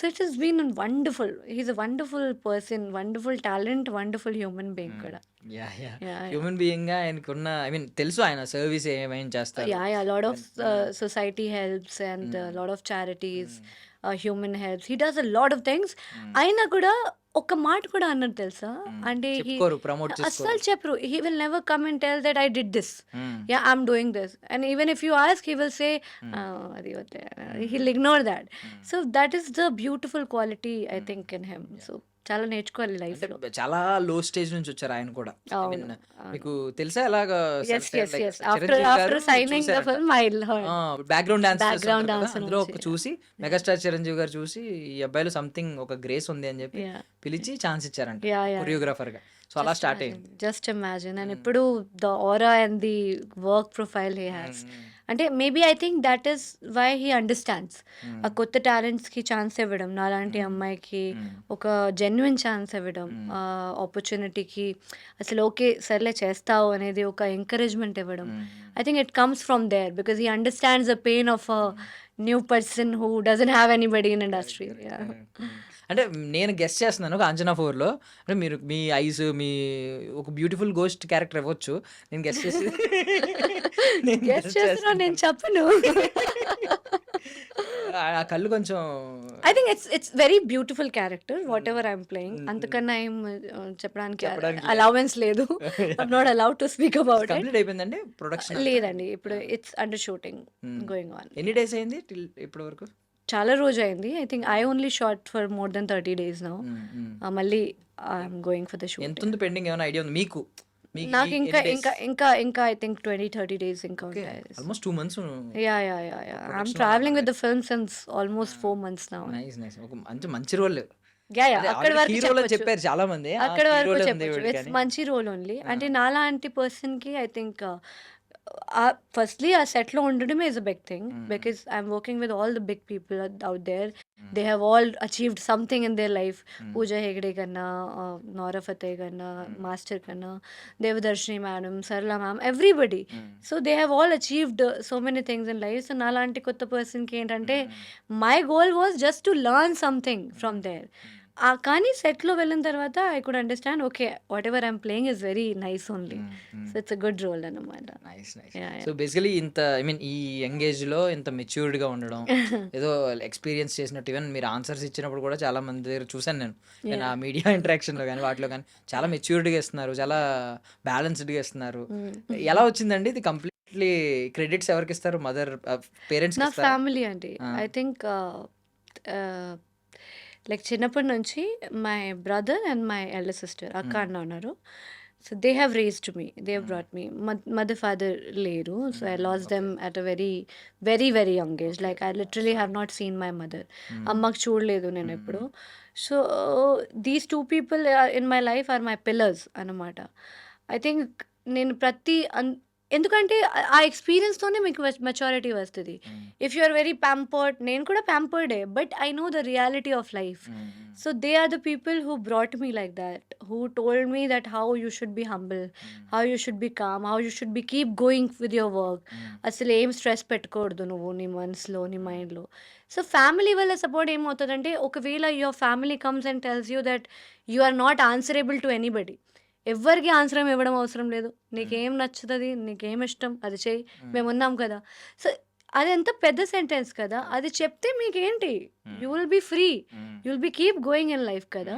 Speaker 2: So it has been wonderful. He's a wonderful person, wonderful talent, wonderful human being కూడా.
Speaker 3: Yeah yeah
Speaker 2: Yeah, yeah.
Speaker 3: Human being గా ఆయనకున్న, I mean తెలుసు ఆయన service ఏమైనా చేస్తారు.
Speaker 2: Yeah, yeah, a lot of society helps and a lot of charities, human helps. He does a lot of things. అయినా కూడా ఒక మాట కూడా అన్నది తెలుసా, అంటే
Speaker 3: చెప్పుకోరు, ప్రమోట్
Speaker 2: అస్సలు
Speaker 3: చేసుకోరు.
Speaker 2: చెప్పరు. He will never come and tell that I did this. Yeah, I'm doing this. And even if you ask, he will say, అది వద్దే. He'll ignore that. So that is the beautiful quality I think in him. So చాలా నేర్చుకోవాలి life లో.
Speaker 3: అంటే చాలా లో stage నుంచి వచ్చారు ఆయన కూడా. I mean,
Speaker 2: అవును, అవును.
Speaker 3: మీకు తెలుసా ఎలాగా
Speaker 2: Yes, yes, yes. After signing the film, I heard.
Speaker 3: Background
Speaker 2: Background
Speaker 3: dance
Speaker 2: dancer
Speaker 3: అందులో
Speaker 2: నుంచి,
Speaker 3: చూసి మెగాస్టార్ చిరంజీవి గారు చూసి ఈ అబ్బాయిలో సంథింగ్ ఒక గ్రేస్ ఉంది అని చెప్పి
Speaker 2: Yeah.
Speaker 3: పిలిచి ఛాన్స్ ఇచ్చారంట
Speaker 2: Yeah, yeah.
Speaker 3: కొరియోగ్రాఫర్ గా. సో అలా స్టార్ట్ అయింది.
Speaker 2: Just imagine. అండ్ ఇప్పుడు the aura and the work profile he has, అంటే maybe I think that is why he understands. ఆ కొత్త టాలెంట్స్కి ఛాన్స్ ఇవ్వడం, నాలాంటి అమ్మాయికి ఒక జెన్యున్ ఛాన్స్ ఇవ్వడం, ఆపర్చునిటీకి అసలు ఓకే సర్లే చేస్తావు అనేది ఒక ఎంకరేజ్మెంట్ ఇవ్వడం. I think it comes from there because he understands the pain of a new person who doesn't have anybody in industry.
Speaker 3: అంటే నేను గెస్ట్ చేస్తున్నాను కాంచనా 4లో, అంటే మీరు మీ ఐస్, మీ ఒక బ్యూటిఫుల్ గోస్ట్ క్యారెక్టర్ ఇవ్వచ్చు. నేను గెస్ట్ చేసి
Speaker 2: గెస్ట్ చేస్తున్నా, నేను చెప్పను.
Speaker 3: ఆ కళ్ళు కొంచెం
Speaker 2: I think it's very beautiful character whatever I'm playing. అంతకన్నా ఏం చెప్పడానికి
Speaker 3: చెప్పడానికి
Speaker 2: అలౌవెన్స్ లేదు. I'm not allowed to speak about it.
Speaker 3: Complete అయిపోయిందండి ప్రొడక్షన్?
Speaker 2: లేదండి, ఇప్పుడు it's under shooting going on.
Speaker 3: ఎన్ని డేస్ అయింది ఇప్పటి వరకు?
Speaker 2: చాలా రోజు అయింది. I think I only shot for more than 30 days now. మళ్ళీ I'm going for the shoot.
Speaker 3: ఎంత ఉంది పెండింగ్, ఏమైనా ఐడియా ఉంది మీకు?
Speaker 2: నాకు ఇంకా ఐ థింక్ 20-30 days ఇంకా ఉంటాయి.
Speaker 3: Almost 2 months.
Speaker 2: Yeah I'm travelling with the film since almost 4 months now.
Speaker 3: Nice nice. ఒక మంచి రోల్.
Speaker 2: యా అక్కడ వరకు
Speaker 3: హీరోలో చెప్పారు చాలా మంది,
Speaker 2: అక్కడ వరకు చెప్పచ్చు. ఇట్స్ మంచి రోల్ ఓన్లీ. అంటే నాలాంటి పర్సన్కి ఐ థింక్ ఫస్ట్లీ ఆ సెట్లో ఉండడమే is a big thing because I'm working with all the big people out there. They have all achieved something in their life. Pooja Hegde కన్నా, నోరా ఫతేహ్ కన్నా, మాస్టర్ కన్నా, Devadarshini madam, Sarala ma'am, everybody. So they have all achieved so many things in life. So నాలాంటి కొత్త పర్సన్కి ఏంటంటే my goal was just to learn something from there. కానీ సెట్లో వెళ్ళిన తర్వాత I could understand okay whatever I'm playing is very nice only. So it's a good role అన్నమాట.
Speaker 3: Nice nice. So basically ఇంత, ఐ మీన్ ఈ young age లో ఇంత matured గా ఉండడం, ఏదో ఎక్స్పీరియన్స్ చేసినట్టు, ఈవెన్ మీరు ఆన్సర్స్ ఇచ్చినప్పుడు కూడా చాలా మంది దగ్గర చూసాను నేను ఆ మీడియా ఇంటరాక్షన్ లో కానీ వాటిలో కానీ చాలా మెచ్యూర్డ్ గా ఇస్తున్నారు, చాలా బ్యాలెన్స్డ్ గా ఇస్తున్నారు. ఎలా వచ్చిందండి ఇది? కంప్లీట్లీ క్రెడిట్స్ ఎవరికి ఇస్తారు? Mother, parents?
Speaker 2: నా ఫ్యామిలీ అండి. ఐ థింక్ లైక్ చిన్నప్పటి నుంచి my brother and my elder sister, అక్క అన్న ఉన్నారు. So they have raised me, they have brought me. Mother father లేరు. So I lost them at a very very very young age. Like I literally have not seen my mother. అమ్మకి చూడలేదు నేను ఎప్పుడు. So these 2 people in my life are my pillars అన్నమాట. I think నేను ఎందుకంటే ఆ ఎక్స్‌పీరియన్స్‌తోనే మీకు మెచ్యూరిటీ వస్తది. If you are very pampered, నేను కూడా ప్యాంపర్డే, but I know the reality of life. So they are the people who brought me like that, who told me that how you should be humble, how you should be calm, how you should be keep going with your work. అసలు ఏం stress పెట్టుకోవద్దు నువ్వు నీ మనసులో, నీ మైండ్‌లో. So family వల్ల support ఏమవుతదంటే, ఒకవేళ your family comes and tells you that you are not answerable to anybody. ఎవ్వరికీ ఆన్సర్ ఇవ్వడం అవసరం లేదు. నీకేం నచ్చుతది, నీకేం ఇష్టం అది చెయ్యి, మేమున్నాం కదా. సో అది ఎంత పెద్ద సెంటెన్స్ కదా. అది చెప్తే మీకేంటి, you will be free, you will be keep going in life కదా.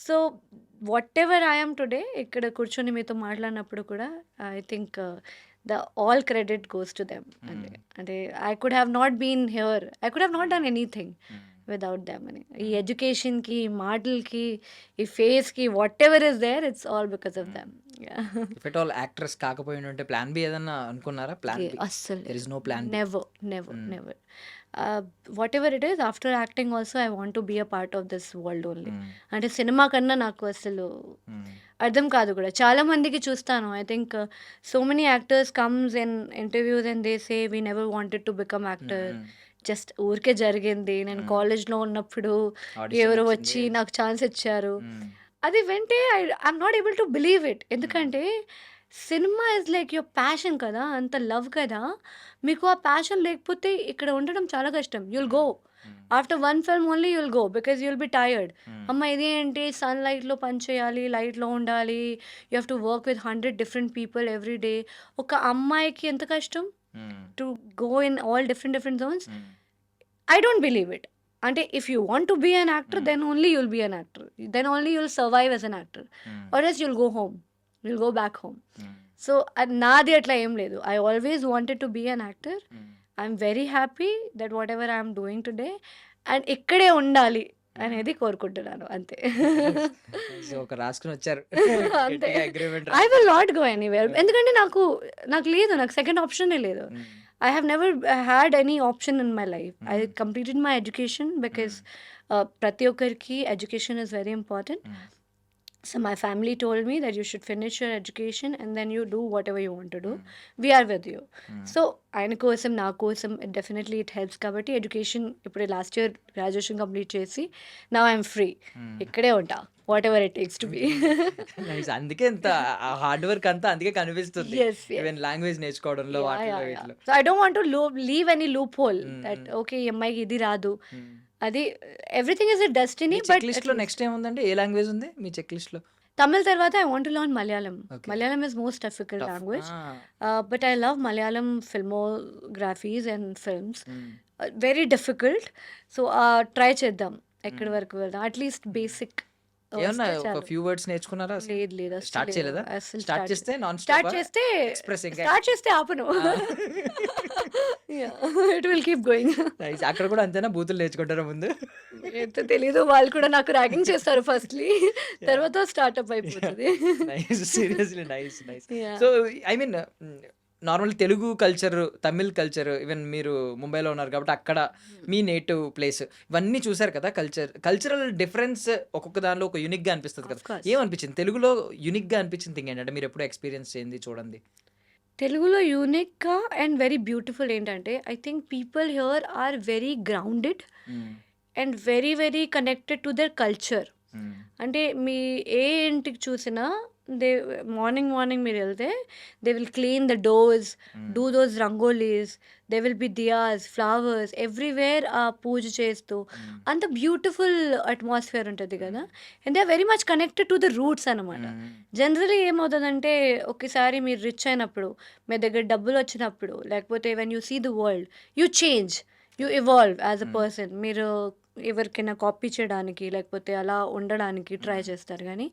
Speaker 2: So whatever I am today, ఇక్కడ కూర్చొని మీతో మాట్లాడినప్పుడు కూడా I think the all credit goes to them. అంటే I could have not been here, I could have not done anything without them అని. ఈ ఎడ్యుకేషన్‌కి, ఈ మాటలకి, ఈ ఫేస్‌కి, whatever is there, it's all because of them.
Speaker 3: If at all actress కాకపోయి ఉంటే plan B ఏదన్నా అనుకున్నారా? ప్లాన్ బి
Speaker 2: అస్సలు
Speaker 3: there is no plan B.
Speaker 2: Never. Whatever it is, after acting also I want to be a part of this world only. అంటే cinema కన్నా నాకు అసలు అర్థం కాదు కూడా. చాలా మందికి చూస్తాను, I think so many actors comes in interviews and they say we never wanted to become actor, just ఊరికే జరిగింది. నేను కాలేజ్లో ఉన్నప్పుడు ఎవరు వచ్చి నాకు ఛాన్స్ ఇచ్చారు. అది వింటే I'm not able to believe it. ఎందుకంటే cinema is like your passion కదా, అంత లవ్ కదా. మీకు ఆ ప్యాషన్ లేకపోతే ఇక్కడ ఉండడం చాలా కష్టం. You'll go after one film only, you'll go because you'll be tired. అమ్మ ఇది ఏంటి, సన్ లైట్లో పని చేయాలి, లైట్లో ఉండాలి, you have to work with 100 different people every day. ఒక అమ్మాయికి ఎంత కష్టం to go in all different Jones. I don't believe it. అంటే if you want to be an actor, then only you'll be an actor. Then only you'll survive as an actor. Or else you'll go home. You'll go back home. So నాది అట్లా ఏం లేదు. I always wanted to be an actor. I'm very happy that whatever I'm doing today, and ఇక్కడే ఉండాలి అనేది కోరుకుంటున్నాను అంతే.
Speaker 3: So ఒక రాసుకుని వచ్చారు
Speaker 2: అంతే.
Speaker 3: Agreement.
Speaker 2: I will not go anywhere. ఎందుకంటే నాకు లేదు, నాకు సెకండ్ ఆప్షనే లేదు. I have never had any option in my life. I completed my education because ప్రతి ఒక్కరికి education is very important. So my family told me that you should finish your education and then you do whatever you want to do. We are with you. So ఆయన కోసం, నా కోసం, definitely it helps. కాబట్టి education ఇప్పుడు last year graduation complete చేసి now I'm free. ఇక్కడే ఉంటా, what ever it takes to be.
Speaker 3: Nice. అందుకే ఇంత హార్డ్ వర్క్ అంతా అందుకే కనిపిస్తుంది.
Speaker 2: Yes, yes.
Speaker 3: ఈవెన్ లాంగ్వేజ్ నేర్చుకోవడంలో వాటిలో వీటిలో.
Speaker 2: So I don't want to leave any loop hole that okay ఈ అమ్మాయికి ఇది రాదు, అది everything is a destiny. But
Speaker 3: check list లో నెక్స్ట్ ఏం ఉందండి? ఏ లాంగ్వేజ్ ఉంది మీ చెక్ లిస్ట్ లో?
Speaker 2: తమిళ్ తర్వాత I want to learn Malayalam.
Speaker 3: Okay.
Speaker 2: Malayalam is most difficult language, but I love Malayalam filmographies and films. Very difficult. So try చేద్దాం, ఎక్కడి వరకు వెళ్దాం, అట్లీస్ట్ బేసిక్.
Speaker 3: ఏమన్నా ఒక ఫ్యూ వర్డ్స్ నేర్చుకున్నారా? అసలు
Speaker 2: లేదు లేదు,
Speaker 3: స్టార్ట్ చేయలేదా? స్టార్ట్ చేస్తే నాన్
Speaker 2: స్టార్ట్ చేస్తే
Speaker 3: ఎక్స్ప్రెస్ ఇంకా
Speaker 2: స్టార్ట్ చేస్తే ఆపను. It will keep going.
Speaker 3: Nice. అక్కడ కూడా అంతేనా? బూతులు నేర్చుకుంటారా ముందు?
Speaker 2: ఎంత తెలీదు, వాళ్ళు కూడా నాకు ర్యాగింగ్ చేస్తారు ఫస్ట్లీ, తర్వాత స్టార్ట్అప్ అయిపోతుంది.
Speaker 3: Nice. Seriously nice. Nice.
Speaker 2: Yeah.
Speaker 3: So I mean normal Telugu culture, Tamil culture, even మీరు ముంబైలో ఉన్నారు కాబట్టి అక్కడ మీ నేటివ్ ప్లేస్ ఇవన్నీ చూసారు కదా. కల్చరల్ డిఫరెన్స్ ఒక్కొక్క దానిలో ఒక యూనిక్గా అనిపిస్తుంది
Speaker 2: Of
Speaker 3: కదా.
Speaker 2: course.
Speaker 3: ఏమనిపించింది తెలుగులో యూనిక్గా అనిపించింది థింగ్ ఏంటంటే మీరు ఎప్పుడు ఎక్స్పీరియన్స్ చేయండి చూడండి.
Speaker 2: తెలుగులో యూనిక్గా అండ్ వెరీ బ్యూటిఫుల్ ఏంటంటే, I think people here are very grounded and very very connected to their culture. అంటే మీ ఏ ఇంటికి చూసినా దే మార్నింగ్ మీరు వెళ్తే they will clean the doors, do those rangolis, they will be diyas, flowers everywhere. ఆ పూజ చేస్తూ అంత బ్యూటిఫుల్ అట్మాస్ఫియర్ ఉంటుంది కదా. And they are very much connected to the roots అనమాట. జనరలీ ఏమవుతుందంటే, ఒకసారి మీరు రిచ్ అయినప్పుడు, మీ దగ్గర డబ్బులు వచ్చినప్పుడు, లేకపోతే when you see the world you change, you evolve as a person. మీరు ఎవరికైనా కాపీ చేయడానికి లేకపోతే అలా ఉండడానికి ట్రై చేస్తారు. కానీ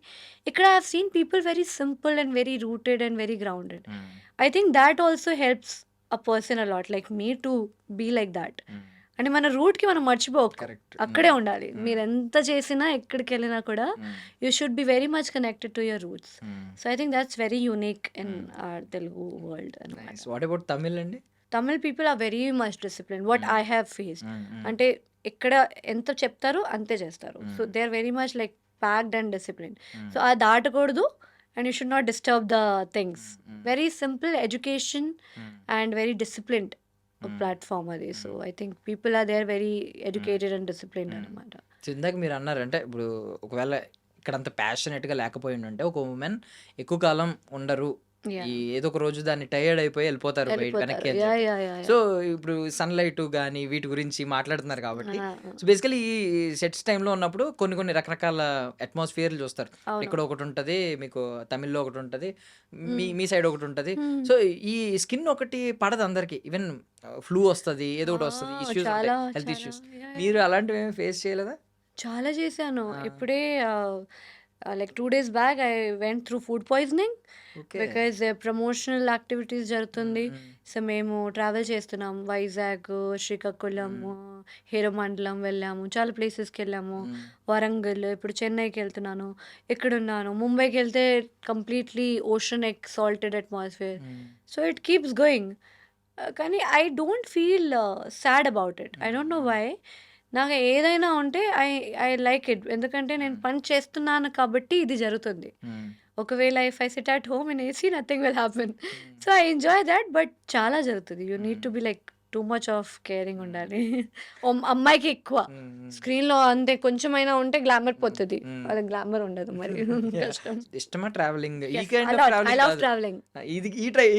Speaker 2: ఇక్కడ I have seen people very simple and very rooted and very grounded. I think that also helps a person a lot like me to be like that. అంటే మన రూట్కి మనం మర్చిపోక
Speaker 3: కరెక్ట్.
Speaker 2: అక్కడే ఉండాలి. మీరు ఎంత చేసినా, ఎక్కడికి వెళ్ళినా కూడా you should be very much connected to your roots. So I think that's very unique in our Telugu world అనమాట.
Speaker 3: నైస్. వాట్ అబౌట్ తమిళ్ అండి?
Speaker 2: Tamil people are very much discipline, what I have faced. అంటే ఇక్కడ ఎంత చెప్తారో అంతే చేస్తారు. So they are very much like packed and discipline. So అది దాటకూడదు and you should not disturb the things. Very simple education and very disciplined platform అది. So I think people are there very educated and disciplined అనమాట.
Speaker 3: So ఇందాక మీరు అన్నారు అంటే ఇప్పుడు ఒకవేళ ఇక్కడ అంత ప్యాషనేట్గా లేకపోయి ఉంటే ఒక ఉమెన్ ఎక్కువ కాలం ఉండరు,
Speaker 2: యా
Speaker 3: ఈ ఏదో ఒక రోజు దాన్ని టైర్డ్ అయిపోయి వెళ్ళిపోతారు వెనక్కి
Speaker 2: వెళ్ళిపోతారు.
Speaker 3: అని
Speaker 2: యా
Speaker 3: చెప్పి.
Speaker 2: యా యా
Speaker 3: సో ఇప్పుడు సన్లైట్ కానీ వీటి గురించి మాట్లాడుతున్నారు కాబట్టి, సో బేసికలీ ఈ సెట్స్ టైంలో ఉన్నప్పుడు కొన్ని కొన్ని రకరకాల అట్మాస్ఫియర్లు చూస్తారు.
Speaker 2: అవును.
Speaker 3: ఇక్కడ ఒకటి ఉంటుంది, మీకు తమిళ్లో ఒకటి ఉంటుంది, మీ
Speaker 2: మ్మ్.
Speaker 3: మీ సైడ్ ఒకటి ఉంటుంది.
Speaker 2: మ్మ్.
Speaker 3: సో ఈ స్కిన్ ఒకటి పడదు అందరికి, ఈవెన్ ఫ్లూ వస్తుంది, ఏదో ఒకటి వస్తుంది, ఇష్యూస్ ఉంటాయి,
Speaker 2: చాలా
Speaker 3: హెల్త్
Speaker 2: చాలా
Speaker 3: ఇష్యూస్.
Speaker 2: యా యా
Speaker 3: మీరు అలాంటివి ఏమి ఫేస్ చేయలేదా?
Speaker 2: చాలా చేశాను.
Speaker 3: ఆ,
Speaker 2: ఇప్పుడే like 2 days back I went through food poisoning
Speaker 3: okay.
Speaker 2: Because promotional activities జరుగుతుంది. సో మేము ట్రావెల్ చేస్తున్నాం, వైజాగ్, శ్రీకాకుళం, హీరమండలం వెళ్ళాము, చాలా ప్లేసెస్కి వెళ్ళాము, వరంగల్, ఇప్పుడు చెన్నైకి వెళ్తున్నాను, ఎక్కడున్నాను, ముంబైకి వెళ్తే completely ocean salted atmosphere. So it keeps going. కానీ I don't feel sad about it. I don't know why. నాకు ఏదైనా ఉంటే ఐ ఐ లైక్ ఇట్. ఎందుకంటే నేను పని చేస్తున్నాను కాబట్టి ఇది జరుగుతుంది. ఒకవేళ if I SIT at home in AC nothing will happen. So I enjoy that. But చాలా జరుగుతుంది. You need to be like too much of caring ఉండాలి. అమ్మాయికి ఎక్కువ స్క్రీన్లో అంతే, కొంచెమైనా ఉంటే గ్లామర్ పోతుంది, అది గ్లామర్ ఉండదు మరి. కష్టం.
Speaker 3: ఇష్టమా ట్రావెలింగ్? ఈ
Speaker 2: Yes,
Speaker 3: kind
Speaker 2: I
Speaker 3: of
Speaker 2: love
Speaker 3: travelling కాదు,
Speaker 2: traveling.
Speaker 3: ఇది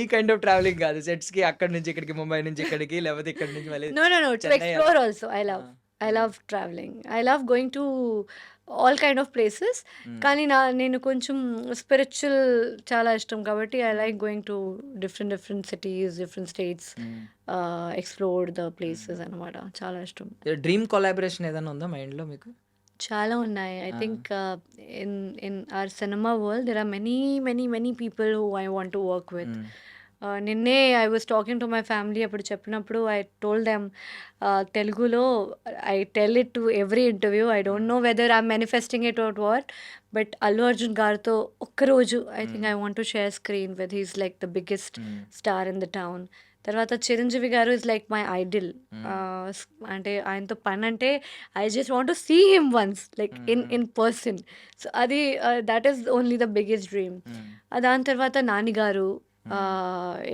Speaker 3: ఈ కైండ్ ఆఫ్ ట్రావెలింగ్ కాదు. సెట్స్ కి అక్కడ నుంచి ఇక్కడికి, ముంబై నుంచి ఇక్కడికి, లేకపోతే ఇక్కడ నుంచి మళ్ళీ
Speaker 2: No, no, no. To
Speaker 3: Chennai
Speaker 2: explore also, I love. I love traveling. I love going to all kind of places. కానీ నేను కొంచెం స్పిరిచువల్ చాలా ఇష్టం కాబట్టి I like going to different cities, different states, explore the places అనమాట. చాలా ఇష్టం.
Speaker 3: Dream collaboration ఏదైనా ఉందా మైండ్ లో మీకు?
Speaker 2: చాలా ఉన్నాయి. I think in our cinema world there are many people who I want to work with. నిన్నే I was talking to my family, అప్పుడు చెప్పినప్పుడు ఐ టోల్డ్ దెమ్ తెలుగులో I tell it to every interview. I don't know whether I'm manifesting it out what, but Allu Arjun గారితో ఒక్కరోజు I think I want to share screen with. He's like the biggest star in the town. తర్వాత చిరంజీవి గారు is like my idol. అంటే ఆయనతో పని అంటే I just want to see him once like in person. So అది that is only the biggest dream. దాని తర్వాత నాని గారు,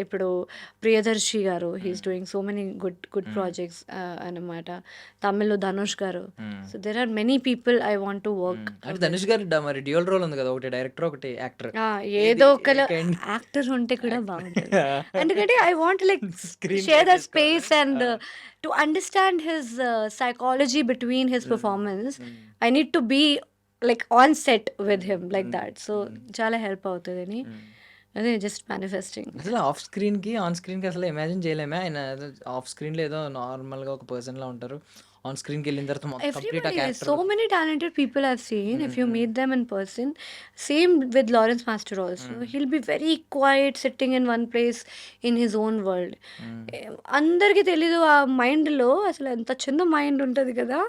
Speaker 2: ఇప్పుడు ప్రియదర్శి గారు, he's doing so many good projects అన్నమాట. తమిళ్లో ధనుష్ గారు. So there are many people I want to work.
Speaker 3: అంటే ధనుష్ గారు మరి డ్యూయల్ రోల్ ఉంది కదా, ఒకటి డైరెక్టర్ ఒకటి యాక్టర్.
Speaker 2: ఏదో ఒక యాక్టర్ ఉంటే కూడా బాగుంటుంది. ఎందుకంటే I want like share the space and to understand his psychology between his performance. I need to be like on set with him like that. So చాలా హెల్ప్ అవుతుందని అదే జస్ట్ మేనిఫెస్టింగ్.
Speaker 3: అసలు ఆఫ్ స్క్రీన్ కి on screen కి అసలు imagine చేయలేమే. ఆయన off screen లో ఏదో నార్మల్ గా ఒక పర్సన్ లా ఉంటారు, ఆన్ స్క్రీన్ కి వెళ్ళిన తర్వాత మొత్తం కంప్లీట్ ఆ
Speaker 2: Everybody, there's
Speaker 3: character.
Speaker 2: so many talented people I've seen. If you meet them in person, same with Lawrence Master also. He'll be very quiet, sitting in one place in his own world. అందరికీ తెలీదు ఆ మైండ్లో అసలు ఎంత చిన్న mind ఉంటుంది కదా,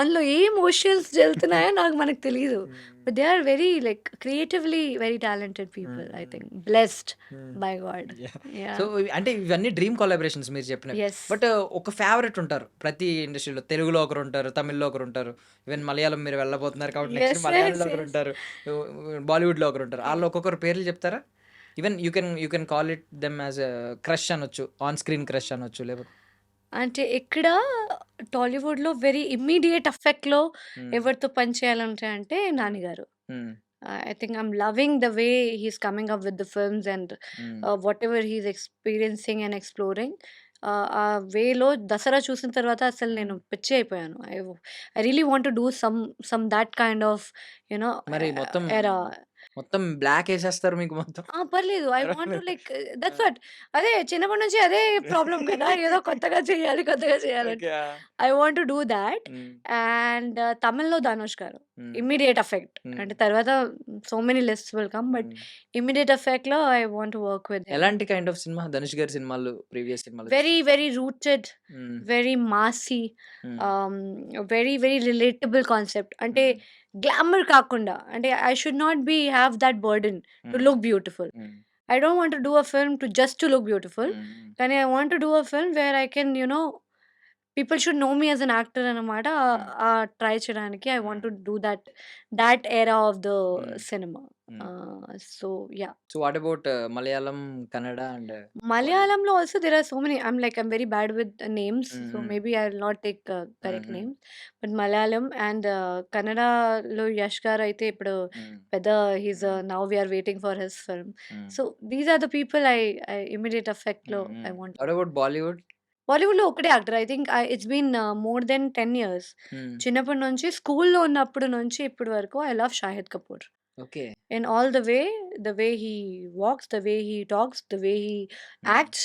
Speaker 2: అందులో ఏ ఎమోషన్స్ జరుగుతున్నాయో మనకు తెలియదు. But they are very like creatively very talented people. I think blessed by God. Yeah.
Speaker 3: So అంటే ఇవన్నీ డ్రీమ్ కొలాబరేషన్స్ మీరు చెప్పినవి.
Speaker 2: Yes.
Speaker 3: బట్ ఒక ఫేవరెట్ ఉంటారు ప్రతి ఇండస్ట్రీలో. తెలుగులో ఒకరు ఉంటారు, తమిళ్లో ఒకరు ఉంటారు, ఈవెన్ మలయాళం మీరు వెళ్ళబోతున్నారు కాబట్టి నెక్స్ట్
Speaker 2: Yes,
Speaker 3: మలయాళంలో
Speaker 2: yes,
Speaker 3: ఒకరు
Speaker 2: yes.
Speaker 3: ఉంటారు, బాలీవుడ్ లో ఒకరు ఉంటారు. వాళ్ళు ఒక్కొక్కరు పేర్లు చెప్తారా? Even you can call it them as crush అనొచ్చు, ఆన్ స్క్రీన్ క్రష్ అనొచ్చు, లేకపోతే
Speaker 2: అంటే ఇక్కడ టాలీవుడ్లో వెరీ ఇమ్మీడియట్ ఎఫెక్ట్లో ఎవరితో పని చేయాలంటే అంటే నాన్నగారు. I think I'm loving the way he's coming up with the films and whatever he's experiencing and exploring. ఆ వేలో దసరా చూసిన తర్వాత అసలు నేను పిచ్చి అయిపోయాను. I really want to do some that kind of you know
Speaker 3: మరి మొత్తం
Speaker 2: ఎరా.
Speaker 3: మొత్తం బ్లాక్ వేసేస్తారు మీకు మొత్తం.
Speaker 2: పర్లేదు. I want to like that's what. అదే చిన్నప్పటి నుంచి అదే ప్రాబ్లం కదా, ఏదో కొత్తగా చేయాలి అని. I want to do that. And తమిళ్లో ధనుష్ గారు ఇమ్మీడియట్ ఎఫెక్ట్. అంటే తర్వాత so many lists will come, but immediate effect లో I want to work with.
Speaker 3: ఎలాంటి కైండ్ ఆఫ్ సినిమా ధనుష్ గారి సినిమాలు, ప్రీవియస్ సినిమాలు?
Speaker 2: Very very rooted, very massy, very very relatable concept. అంటే గ్లామర్ కాకుండా, అంటే I should not be have that burden to look beautiful. I don't want to do a film to just to look beautiful. కానీ I want to do a film where I can, people should know me as an actor అన్నమాట. Try చేయడానికి I want to do that era of the cinema. So yeah!
Speaker 3: So what about Malayalam, Kannada and
Speaker 2: Malayalamలో also there are so many. I'm very bad with names, so
Speaker 3: Mm-hmm.
Speaker 2: maybe I'll not take correct
Speaker 3: Mm-hmm.
Speaker 2: names. But Malayalam and Kannadalo Yash గారు అయితే ఇప్పుడు పెద్ద he's now we are waiting for his film. So these are the people I immediate effect లో I want.
Speaker 3: What about Bollywood?
Speaker 2: బాలీవుడ్‌లో ఒకటే actor. I think it's been more than 10 years. చిన్నప్పటి నుంచి స్కూల్‌లో ఉన్నప్పుడు నుంచి ఇప్పటి వరకు I love Shahid Kapoor.
Speaker 3: Okay.
Speaker 2: In all the way he walks, the way he talks, the way he acts,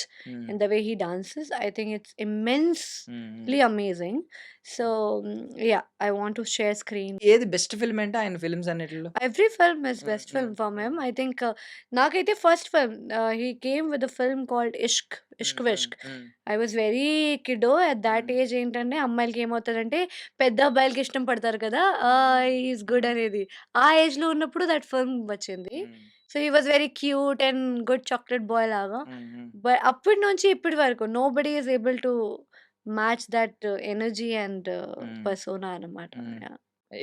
Speaker 2: and the way he dances, I think it's immensely amazing. So yeah, I want to share screen.
Speaker 3: ఏది best film అంటే ఆయన films అన్నిటిలో?
Speaker 2: Every film is best film for him. I think నాకైతే first film he came with a film called Ishq Vishk. I was very kiddo at that age. ఏంటంటే అమ్మాయిలకి ఏమవుతుందంటే పెద్ద అబ్బాయిలకి ఇష్టం పడతారు కదా, ఈజ్ గుడ్ అనేది. ఆ ఏజ్ లో ఉన్నప్పుడు దట్ ఫిల్మ్ వచ్చింది. So he was very cute and good chocolate boy లాగా. బట్ అప్పటి నుంచి ఇప్పటి వరకు nobody is able to match that energy and persona అన్నమాట.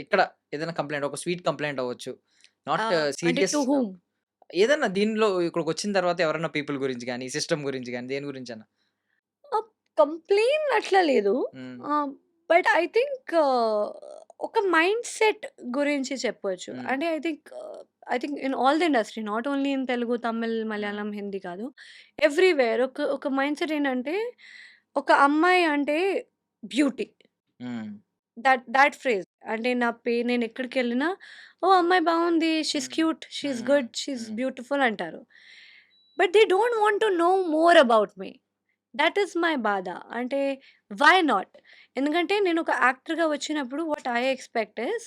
Speaker 3: ఇక్కడ ఏదైనా కంప్లైంట్, ఒక స్వీట్ కంప్లైంట్ అవ్వచ్చు, నాట్
Speaker 2: అంటే
Speaker 3: సీరియస్,
Speaker 2: టు హూమ్?
Speaker 3: ఏదన్నా దీనిలో ఇక్కడికి వచ్చిన తర్వాత ఎవరైనా పీపుల్ గురించి కానీ, సిస్టమ్ గురించి కానీ, దేని గురించి అన్న?
Speaker 2: కంప్లెయిన్ అట్లా లేదు. బట్ ఐ థింక్ ఒక మైండ్ సెట్ గురించి చెప్పొచ్చు. అంటే I think in all the industry, not only in Telugu, Tamil, Malayalam, Hindi కాదు, ఎవ్రీవేర్ ఒక మైండ్ సెట్ ఏంటంటే ఒక అమ్మాయి అంటే బ్యూటీ. దట్ ఫ్రేజ్ అంటే నేను ఎక్కడికి వెళ్ళినా ఓ అమ్మాయి బాగుంది, she's cute, she's good, she's beautiful అంటారు. But they don't want to know more about me. That is my బాధ. అంటే వై నాట్? ఎందుకంటే నేను ఒక యాక్టర్గా వచ్చినప్పుడు what I expect is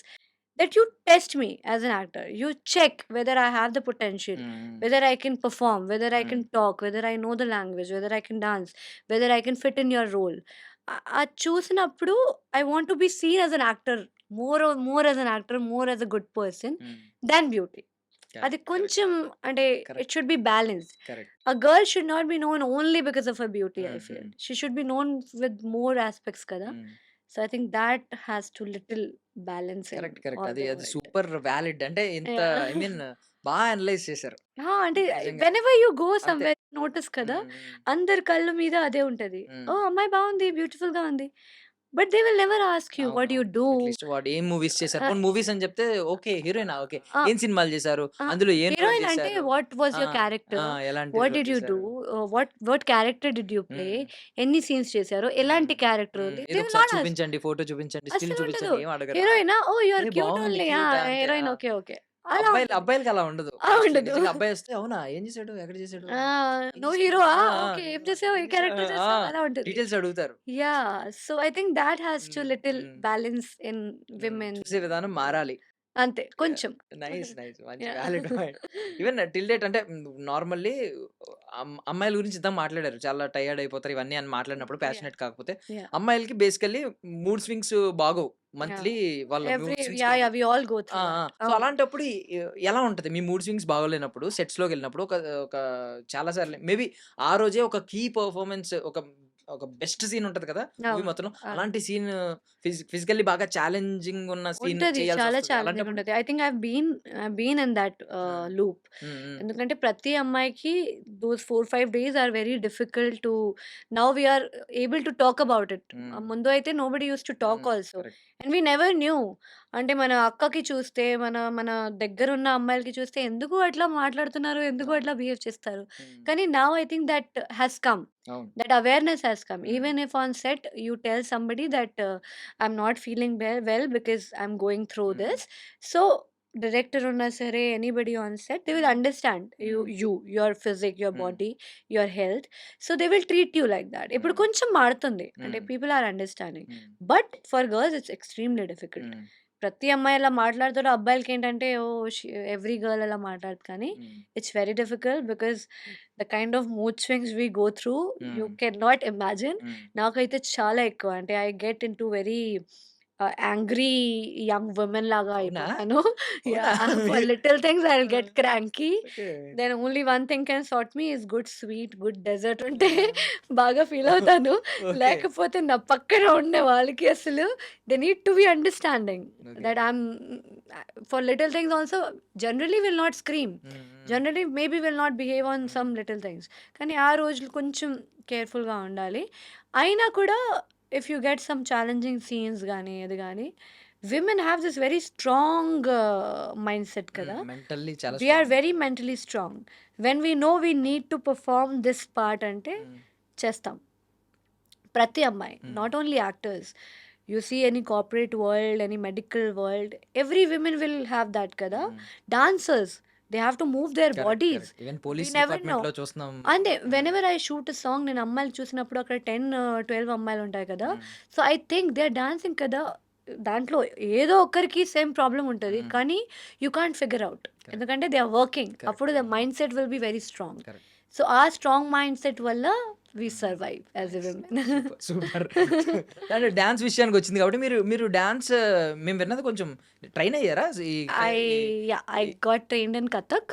Speaker 2: that you test me as an actor. You check whether I have the potential, whether I can perform, whether I can talk, whether I know the language, whether I can dance, whether I can fit in your role. అది చూసినప్పుడు I want to be seen as an actor, more as an actor, more as a good person than beauty. అది కొంచెం అంటే it should be balanced. A girl should not be known only because of her beauty, I feel. She should be known with more aspects కదా. So I think that has to little balance in
Speaker 3: correct.
Speaker 2: all
Speaker 3: అది
Speaker 2: the
Speaker 3: అది
Speaker 2: world.
Speaker 3: Super valid. అంటే ఇంత
Speaker 2: Yeah.
Speaker 3: I mean బాగా analyse చేశారు
Speaker 2: అంటే
Speaker 3: నిజంగా.
Speaker 2: whenever you go
Speaker 3: అంతే.
Speaker 2: somewhere notice కదా, అందరి కళ్ళ మీద అదే ఉంటది. ఓ అమ్మాయి బాగుంది, బ్యూటిఫుల్ గా ఉంది. But they will never ask you what you do.
Speaker 3: At least వాడు ఏం మూవీస్ చేశారు, కొన్ని మూవీస్ అని చెప్తే ఓకే హీరోయిన్, ఓకే ఏం సినిమాలు చేశారు,
Speaker 2: Uh,
Speaker 3: అందులో ఏం రోల్
Speaker 2: హీరోయిన్ అంటే
Speaker 3: చేశారు,
Speaker 2: what was
Speaker 3: uh,
Speaker 2: your character,
Speaker 3: ఎలాంటి
Speaker 2: what
Speaker 3: role
Speaker 2: did you do,
Speaker 3: చేశారు,
Speaker 2: what character did you play, ఎన్ని సీన్స్ చేశారు, ఎలాంటి క్యారెక్టర్.
Speaker 3: ఏదో ఒకసారి చూపించండి, ఫోటో చూపించండి, స్టిల్
Speaker 2: అసలు ఉండదు.
Speaker 3: చూపించండి, ఏం అడగరు.
Speaker 2: హీరోయినా ఓ యు ఆర్
Speaker 3: ఏ
Speaker 2: క్యూట్
Speaker 3: బాగుంది,
Speaker 2: ఓన్లీ.
Speaker 3: cute ఆ అంతే.
Speaker 2: హీరోయిన్ ఓకే ఓకే అలా
Speaker 3: అబ్బాయిలు
Speaker 2: ఉంటది.
Speaker 3: అబ్బాయిలకి అలా ఉండదు.
Speaker 2: ఉండదు.
Speaker 3: నిజంగా అబ్బాయి వస్తే అవునా ఏం చేశాడు, ఎక్కడ చేశాడు,
Speaker 2: నువ్వు
Speaker 3: చేశాడు?
Speaker 2: హీరో
Speaker 3: ఆ,
Speaker 2: ఓకే ఏం చేసావు, ఏ క్యారెక్టర్ చేసావు, అలా ఉంటుంది.
Speaker 3: డీటెయిల్స్ అడుగుతారు.
Speaker 2: Yeah so I think that has to little
Speaker 3: Mm.
Speaker 2: Balance in women.
Speaker 3: చూసే విధానం మారాలి.
Speaker 2: అంతే కొంచెం.
Speaker 3: నైస్ నైస్ మంచి
Speaker 2: Yeah.
Speaker 3: Valid point. Even till date అంటే నార్మల్లీ అమ్మాయిల గురించి ఇంత మాట్లాడారు, చాలా టైర్డ్ అయిపోతారు ఇవన్నీ అని మాట్లాడినప్పుడు, ప్యాషనెట్ కాకపోతే
Speaker 2: Yeah.
Speaker 3: అమ్మాయిలకి బేసికల్లీ మూడ్ స్వింగ్స్ బాగోవు, మంత్లీ వాళ్ళ
Speaker 2: Every
Speaker 3: mood swings.
Speaker 2: yeah, we all go through that.
Speaker 3: So అలాంటప్పుడు ఎలా ఉంటది మీ మూడ్ స్వింగ్స్ బాగోలేనప్పుడు, సెట్స్ లోకి వెళ్ళినప్పుడు ఒక ఒక చాలా సార్లు మేబీ ఆ రోజే ఒక కీ పర్ఫార్మెన్స్, ఒక బెస్ట్ సీన్ ఉంటది కదా మూవీ
Speaker 2: అవును,
Speaker 3: మొత్తం,
Speaker 2: అవును.
Speaker 3: అలాంటి సీన్ ఫిజికల్లీ బాగా ఛాలెంజింగ్ ఉన్న సీన్
Speaker 2: ఉంటది,
Speaker 3: చేయాల్సి
Speaker 2: చాలా
Speaker 3: వస్తుంది.
Speaker 2: ఛాలెంజింగ్
Speaker 3: అలాంటప్పుడు
Speaker 2: ఉంటది. I think I been in that loop. ఎందుకంటే ప్రతి అమ్మాయికి those 4-5 days are very difficult to now we are able to talk about it. ముందు అయితే nobody use to talk also and we never knew. అంటే మన అక్కకి చూస్తే, మన మన దగ్గరున్న అమ్మాయిలకి చూస్తే ఎందుకు అట్లా మాట్లాడుతున్నారు, ఎందుకు అట్లా బిహేవ్ చేస్తారు. కానీ now I think that has come,
Speaker 3: అవును.
Speaker 2: that awareness has come. Even if on set you tell somebody that I'm not feeling well because I'm going through this, so director unna sare, anybody on set, they will understand your physique, your body, your health, so they will treat you like that. Ippudu koncham maarutundi ante people are understanding, but for girls it's extremely difficult. ప్రతి అమ్మాయి అలా మాట్లాడుతాడు, అబ్బాయిలకి ఏంటంటే ఓ every girl అలా మాట్లాడదు. కానీ it's very difficult because the kind of mood swings we go through you can not imagine. నాకైతే చాలా ఎక్కువ. అంటే I get into very angry young women లాగా
Speaker 3: అవునా?
Speaker 2: అయిపోతాను.
Speaker 3: అవునా?
Speaker 2: For little things I will get cranky.
Speaker 3: Okay.
Speaker 2: Then only one thing can sort me is good sweet, good dessert ఉంటే బాగా ఫీల్ అవుతాను.
Speaker 3: ఓకే.
Speaker 2: లేకపోతే నా పక్కన ఉండే వాళ్ళకి అసలు they need to be understanding
Speaker 3: okay.
Speaker 2: That I'm for little things also generally will not scream. Generally maybe will not behave on some little things. కానీ ఆ రోజులు కొంచెం కేర్‌ఫుల్‌గా ఉండాలి. అయినా కూడా if you get some challenging scenes గానీ, అది గానీ, women have this very strong mindset కదా!
Speaker 3: మెంటల్లీ చాలా
Speaker 2: we are
Speaker 3: strong.
Speaker 2: Very mentally strong. When we know we need to perform this part అంటే చేస్తాం. ప్రతి అమ్మాయి, not only actors. You see any corporate world, any medical world, every women will have that కదా! Dancers, they have to move their bodies.
Speaker 3: Even
Speaker 2: we
Speaker 3: police
Speaker 2: never know.
Speaker 3: Department లో చూస్తున్నాం.
Speaker 2: అంతే whenever I shoot a song, నేను అమ్మాయిలు చూసినప్పుడు అక్కడ 10-12 అమ్మాయిలు ఉంటాయి కదా! So I think they are dancing కదా! దాంట్లో ఏదో ఒక్కరికి సేమ్ ప్రాబ్లమ్ ఉంటది. కానీ యూ కాంట్ ఫిగర్ అవుట్. ఎందుకంటే దే ఆర్ వర్కింగ్. అప్పుడు the mindset will be very strong.
Speaker 3: Correct.
Speaker 2: So ఆ స్ట్రాంగ్ మైండ్ సెట్ వల్ల we survive as a women.
Speaker 3: Super. అంటే డాన్స్ విషయానికి వచ్చింది కాబట్టి మీరు డాన్స్ మేము విన్నది కొంచెం ట్రైన్ అయ్యారా
Speaker 2: I got trained in Kathak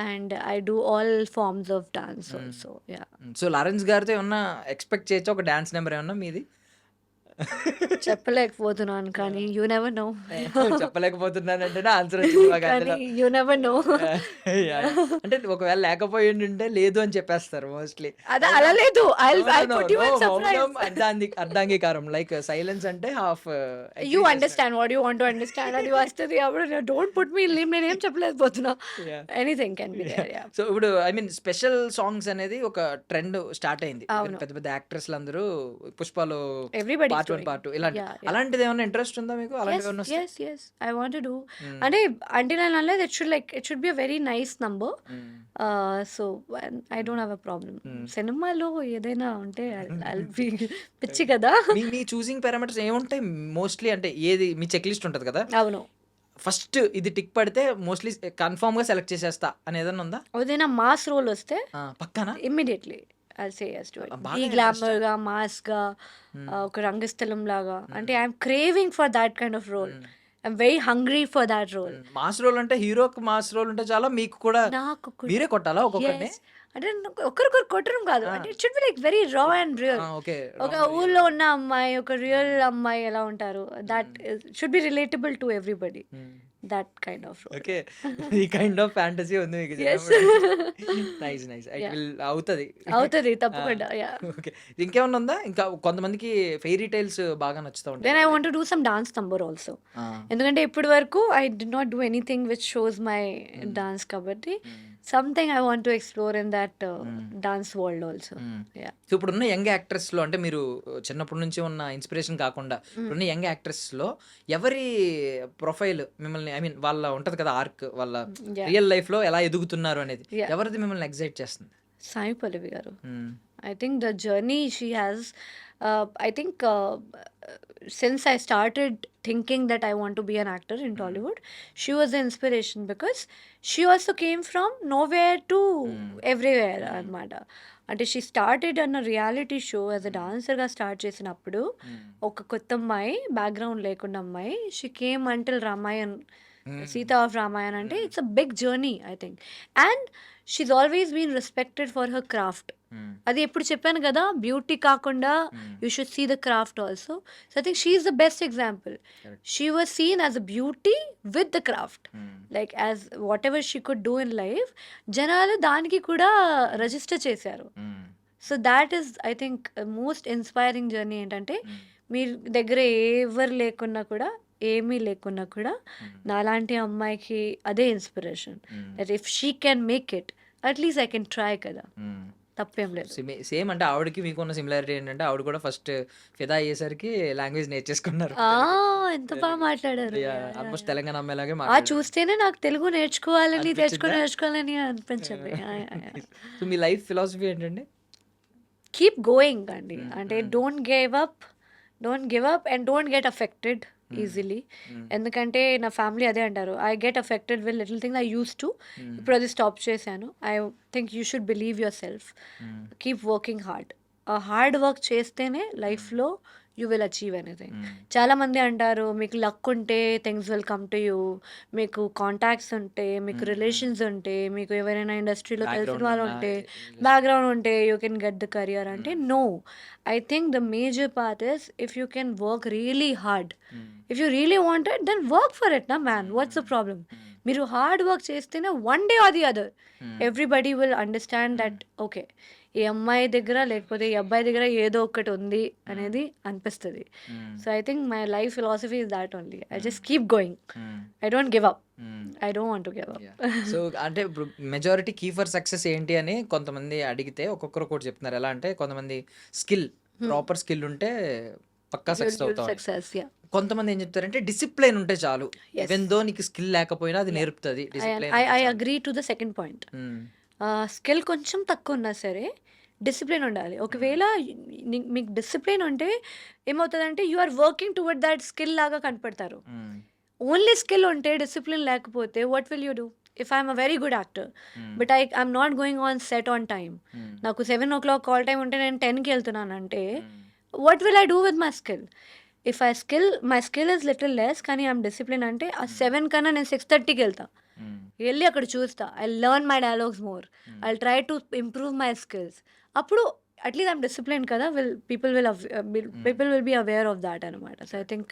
Speaker 2: and I do all forms of dance also. Yeah.
Speaker 3: So Lawrence గారితో ఏమన్నా ఎక్స్పెక్ట్ చేయొచ్చా ఒక డాన్స్ నెంబర్ ఏమన్నా మీది?
Speaker 2: చెప్పలేకపోతున్నాను కానీ యూ నెవర్ నో.
Speaker 3: చెప్పలేకపోతున్నానంటే ఆన్సర్ వచ్చింది మాకు
Speaker 2: కానీ
Speaker 3: అందులో.
Speaker 2: You never know.
Speaker 3: అంటే ఒకవేళ లేకపోయి ఉంటే లేదు అని చెప్పేస్తారు మోస్ట్లీ.
Speaker 2: అదే అలా లేదు. I'll put you in surprise.
Speaker 3: అర్ధాంగీకారం లైక్ సైలెన్స్ అంటే half.
Speaker 2: You understand what you want to understand. అది వస్తుంది అప్పుడు డోంట్ పుట్ మీ లీవ్. నేనేం చెప్పలేకపోతున్నా. Anything can be there.
Speaker 3: So ఇప్పుడు ఐ మీన్ స్పెషల్ సాంగ్స్ అనేది ఒక ట్రెండ్ స్టార్ట్ అయింది.
Speaker 2: అవును.
Speaker 3: పెద్ద పెద్ద యాక్ట్రెస్లు అందరూ పుష్పలో
Speaker 2: Everybody
Speaker 3: పార్ట్ 1 పార్ట్ 2 ఇలాంటి అలాంటిది ఏమైనా ఇంట్రెస్ట్ ఉందా మీకు? అలాంటివి ఏమైనా వస్తాయి?
Speaker 2: yes I want to do. అంటే until and unless it should be a very nice number. So I don't have a problem. సినిమాలో ఏదైనా ఉంటే I'll be పిచ్చి కదా.
Speaker 3: మీ చూసింగ్ పారామీటర్స్ ఏముంటాయి మోస్ట్లీ? అంటే ఏది మీ చెక్ లిస్ట్ ఉంటుంది కదా,
Speaker 2: అవును.
Speaker 3: ఫస్ట్ ఇది టిక్ పడితే మోస్ట్లీ కన్ఫర్మ్ గా సెలెక్ట్ చేసేస్తా అని ఏదైనా ఉందా?
Speaker 2: ఏదైనా మాస్ రోల్ వస్తే
Speaker 3: పక్కన
Speaker 2: immediately I'll say yes to it.
Speaker 3: బాగా
Speaker 2: ఈ గ్లామర్ గా, మాస్ గా, ఒక రంగస్థలం లాగా. అంటే I'm craving for that kind of role. I'm very hungry for that role.
Speaker 3: Mass role అంటే హీరోకి మాస్ రోల్ ఉంటే చాలా, మీకు కూడా
Speaker 2: నాకు
Speaker 3: మీరే కొట్టాలా ఒక్కొక్కటి?
Speaker 2: yes. అంటే ఒకరికొకరు కొట్టడం కాదు. అంటే it should be like very raw and real.
Speaker 3: Okay.
Speaker 2: ఒక ఊళ్ళో ఉన్న అమ్మాయి, ఒక రియల్ అమ్మాయి ఎలా ఉంటారు, that should be relatable to everybody. That kind of role.
Speaker 3: Okay. ఈ కైండ్ ఆఫ్ ఫ్యాంటసీ ఉంది మీకు.
Speaker 2: Yes.
Speaker 3: నైస్ ఇట్ విల్ అవుతది.
Speaker 2: అవుతుంది తప్పకుండా.
Speaker 3: ఓకే. ఇంకేమన్నా ఉందా? ఇంకా కొంతమందికి ఫెయిరీ టైల్స్ బాగా నచ్చుతూ ఉంటాయి.
Speaker 2: Then I want to do some dance number also. ఎందుకంటే ఇప్పటి వరకు I did not do anything which shows my dance కాబట్టి something I want to explore in that dance world also.
Speaker 3: So ఇప్పుడున్న young actress లో, అంటే మీరు చిన్నప్పటి నుంచి ఉన్న ఇన్స్పిరేషన్ కాకుండా ఇప్పుడున్న యంగ్ యాక్ట్రెస్ లో ఎవరి ప్రొఫైల్ మిమ్మల్ని, ఐ మీన్ వాళ్ళ ఉంటది కదా ఆర్క్, వాళ్ళ రియల్ లైఫ్ లో ఎలా ఎదుగుతున్నారు అనేది ఎవరిది మిమ్మల్ని ఎక్సైట్ చేస్తుంది?
Speaker 2: సాయి పల్లవి గారు. I think the journey she has, I think since I started thinking that I want to be an actor in Tollywood, she was the inspiration because she also came from nowhere to everywhere anamata. అంటే she started అన్న reality show as a డాన్సర్గా start చేసినప్పుడు ఒక కొత్త అమ్మాయి, background లేకుండా అమ్మాయి, she came until Ramayan, Sita of Ramayan. అంటే it's a big journey I think. And she's always been respected for her craft. అది ఎప్పుడు చెప్పాను కదా, బ్యూటీ కాకుండా you should see the craft also. So I think she is the best example. She was seen as a beauty with the craft, like as what ever she could do in life. జనాలు దానికి కూడా register చేశారు. So that is I think most inspiring journey. ఏంటంటే మీరు దగ్గర ఎవరు లేకున్నా కూడా, ఏమీ లేకున్నా కూడా, నాలాంటి అమ్మాయికి అదే inspiration. That if she can make it, at least I can try కదా. తప్పేం లేదు.
Speaker 3: సేమ్ అంటే ఆవిడకి మీకు ఉన్న సిమిలారిటీ ఏంటంటే ఆవిడ కూడా ఫస్ట్ ఫిదా అయ్యేసరికి లాంగ్వేజ్ నేర్చేసుకున్నారు.
Speaker 2: ఎంత బాగా మాట్లాడారు.
Speaker 3: ఆల్మోస్ట్ తెలంగాణ అమ్మాయిలాగే
Speaker 2: చూస్తేనే నాకు తెలుగు నేర్చుకోవాలని నేర్చుకోవాలని అనిపించింది.
Speaker 3: సో మీ లైఫ్ ఫిలాసఫీ ఏంటండి?
Speaker 2: కీప్ గోయింగ్ అండి. అంటే don't give up and don't get affected easily. ఎందుకంటే నా ఫ్యామిలీ అదే అంటారు, I get affected with little things I use to. ఇప్పుడు అది స్టాప్ చేశాను. I think you should believe your self, keep working hard. Hard work చేస్తేనే లైఫ్లో you will achieve anything. చాలామంది అంటారు మీకు లక్ ఉంటే things will come to you, మీకు కాంటాక్ట్స్ ఉంటే, మీకు రిలేషన్స్ ఉంటే, మీకు ఎవరైనా ఇండస్ట్రీలో తెలిసిన
Speaker 3: బ్యాక్గ్రౌండ్
Speaker 2: వాళ్ళు
Speaker 3: ఉన్న
Speaker 2: ఉంటే, బ్యాక్గ్రౌండ్ ఉంటే you can get the career అంటే no. I think the major part is if you can work really hard. If you really want it then work for it నా మ్యాన్. What's the problem? మీరు hard work చేస్తేనే one day or the other everybody will understand that okay ఈ అమ్మాయి దగ్గర లేకపోతే ఈ అబ్బాయి దగ్గర ఏదో ఒకటి ఉంది అనేది అనిపిస్తుంది. So I think my life philosophy is that only. I just keep going. I don't give up. I don't want to give up.
Speaker 3: So అంటే ఇప్పుడు మెజారిటీ కీ ఫర్ సక్సెస్ ఏంటి అని కొంతమంది అడిగితే ఒక్కొక్కరు ఒకటి చెప్తున్నారు. ఎలా అంటే కొంతమంది స్కిల్, ప్రాపర్ స్కిల్ ఉంటే పక్కా సక్సెస్ అవుతాం.
Speaker 2: Success yeah.
Speaker 3: కొంతమంది ఏం చెప్తారంటే డిసిప్లైన్ ఉంటే చాలు, ఈవెన్ దో నీకు స్కిల్ లేకపోయినా అది నేర్పుతుంది.
Speaker 2: I agree to the second point. Skill కొంచెం తక్కువ ఉన్నా సరే డిసిప్లిన్ ఉండాలి. ఒకవేళ మీకు డిసిప్లిన్ ఉంటే ఏమవుతుందంటే you are working toward that skill లాగా కనపడతారు. ఓన్లీ స్కిల్ ఉంటే డిసిప్లిన్ లేకపోతే what will you do? If I'm a very good actor but I'm not going on set on time, నాకు 7 o'clock కాల్ టైం ఉంటే నేను 10కి వెళ్తున్నానంటే what will I do with my skill? If my skill is little less కానీ I'm discipline అంటే ఆ 7 కన్నా నేను 6:30కి వెళ్తా, వెళ్ళి అక్కడ చూస్తా. I learn my dialogues more, I try to improve my skills. అప్పుడు అట్లీస్ట్ ఐమ్ డిసిప్లిన్ కదా, people will be aware of that అనమాట. So I think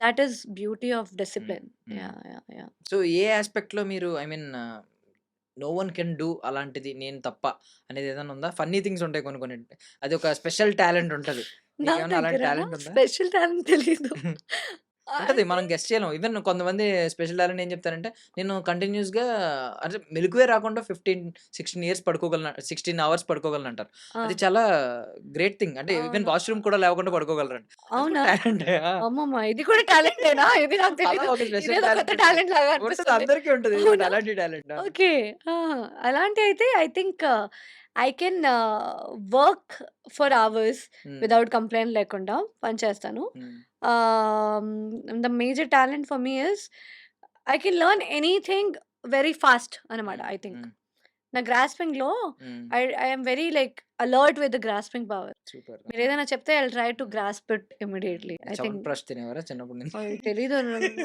Speaker 2: that is beauty of discipline.
Speaker 3: So a aspect లో మీరు I mean no one can do అలాంటిది నేను తప్ప అనేది ఏదైనా ఉందా? ఫన్నీ థింగ్స్ ఉంటాయి కొన్ని కొన్ని, అది ఒక స్పెషల్ టాలెంట్ ఉంటుంది. అలాంటి టాలెంట్ ఉందా?
Speaker 2: స్పెషల్ టాలెంట్ తెలీదు.
Speaker 3: ఉంటది, మనం గెస్ట్ చేయలేం. ఈవెన్ కొంతమంది స్పెషల్ టాలెంట్ ఏం చెప్తారంటే నేను కంటిన్యూస్ గా అంటే మెలకువే రాకుండా 16 అవర్స్ పడుకోగలను అంటారు. అది చాలా గ్రేట్ థింగ్. అంటే ఈవెన్ వాష్రూమ్ కూడా లేకుండా పడుకోగలరు.
Speaker 2: అవునా? అమ్మమ్మ, ఇది కూడా టాలెంటేనా? ఇది నాకు తెలియదు. టాలెంట్ లాగా అనిపిస్తుంది.
Speaker 3: అందరికీ ఉంటుంది అలాంటి టాలెంట్.
Speaker 2: ఓకే, అలాంటి అయితే I think I can work for hours without complaint లేకుండా పని చేస్తాను. The major talent for me is I can learn anything very fast అనమాట. ఐ థింక్ నా గ్రాస్పింగ్ లో I'm very like alert with the grasping power.
Speaker 3: Super.
Speaker 2: మీరు ఏదైనా చెప్తే I try to grasp it immediately. I think
Speaker 3: బ్రష్ తినేవారా చిన్నప్పటి నుంచి?
Speaker 2: తెలీదు,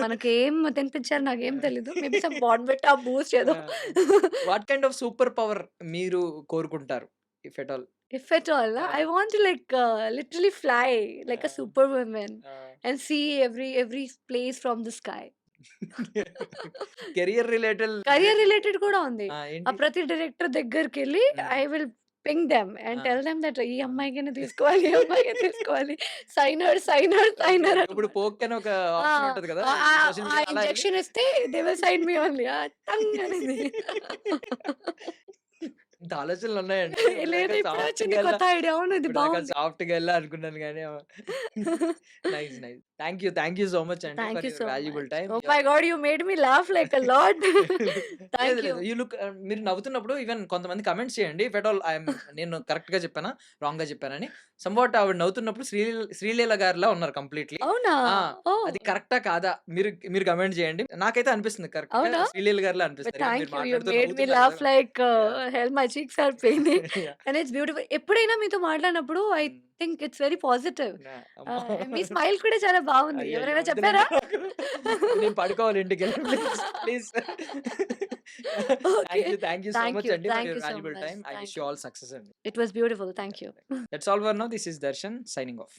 Speaker 2: మనకేం తినిపించారు నాకేం తెలీదు. మేబీ సమ్ బార్న్విటా బూస్ట్ ఏదో.
Speaker 3: What kind of super power మీరు కోరుకుంటారు if at all?
Speaker 2: If at all, I want to like literally fly like a superwoman and see every place from the sky.
Speaker 3: Career
Speaker 2: related కూడా ఉంది. ఆ ప్రతి director దగ్గరికి వెళ్ళి I will ping them and tell them that ఈ అమ్మాయికి తీసుకోవాలి, ఈ అమ్మాయికి తీసుకోవాలి, సైనర్.
Speaker 3: ఇప్పుడు పోక్ అని ఒక ఆప్షన్ ఉంటది కదా,
Speaker 2: ఇంజెక్షన్ ఇస్తే they will sign me only tongue అనేది.
Speaker 3: ఇంత ఆలోచనలు ఉన్నాయండి.
Speaker 2: లేదు, ఇప్పుడు వచ్చింది కొత్త ఐడియా. అవును, ఇది బాగుంది.
Speaker 3: సాఫ్ట్ గా వెళ్ళా అనుకున్నాను కానీ nice. Thank you so much అండి for your valuable time.
Speaker 2: Oh my god, you made me laugh like a lot. Thank you.
Speaker 3: You look, మీరు నవ్వుతున్నప్పుడు ఈవెన్ కొంతమంది కమెంట్స్ చేయండి ఇఫ్ ఎట్ ఆల్ నేను కరెక్ట్ గా చెప్పానా రాంగ్ గా చెప్పానని. సంవాట్ ఆవిడ నవ్వుతున్నప్పుడు శ్రీలీల గారిలా ఉన్నారు కంప్లీట్లీ.
Speaker 2: అవునా?
Speaker 3: అది కరెక్టా కాదా మీరు కమెంట్ చేయండి. నాకైతే అనిపిస్తుంది కరెక్ట్ గా శ్రీలీల గారిలా అనిపిస్తుంది.
Speaker 2: Thank you. You made me laugh like hell. My cheeks are paining and it's beautiful. ఎప్పుడైనా మీతో మాట్లాడినప్పుడు I think it's very positive. మీ స్మైల్ కూడా చాలా బాగుంది. ఎవరైనా చెప్పారా?
Speaker 3: నేను పడుకోవాలి ఇంటికి వెళ్ళి. Please. Thank you so much అండి for your valuable time. I wish you all success అండి.
Speaker 2: It was beautiful. Thank you.
Speaker 3: That's all for now. This is Darshan signing off.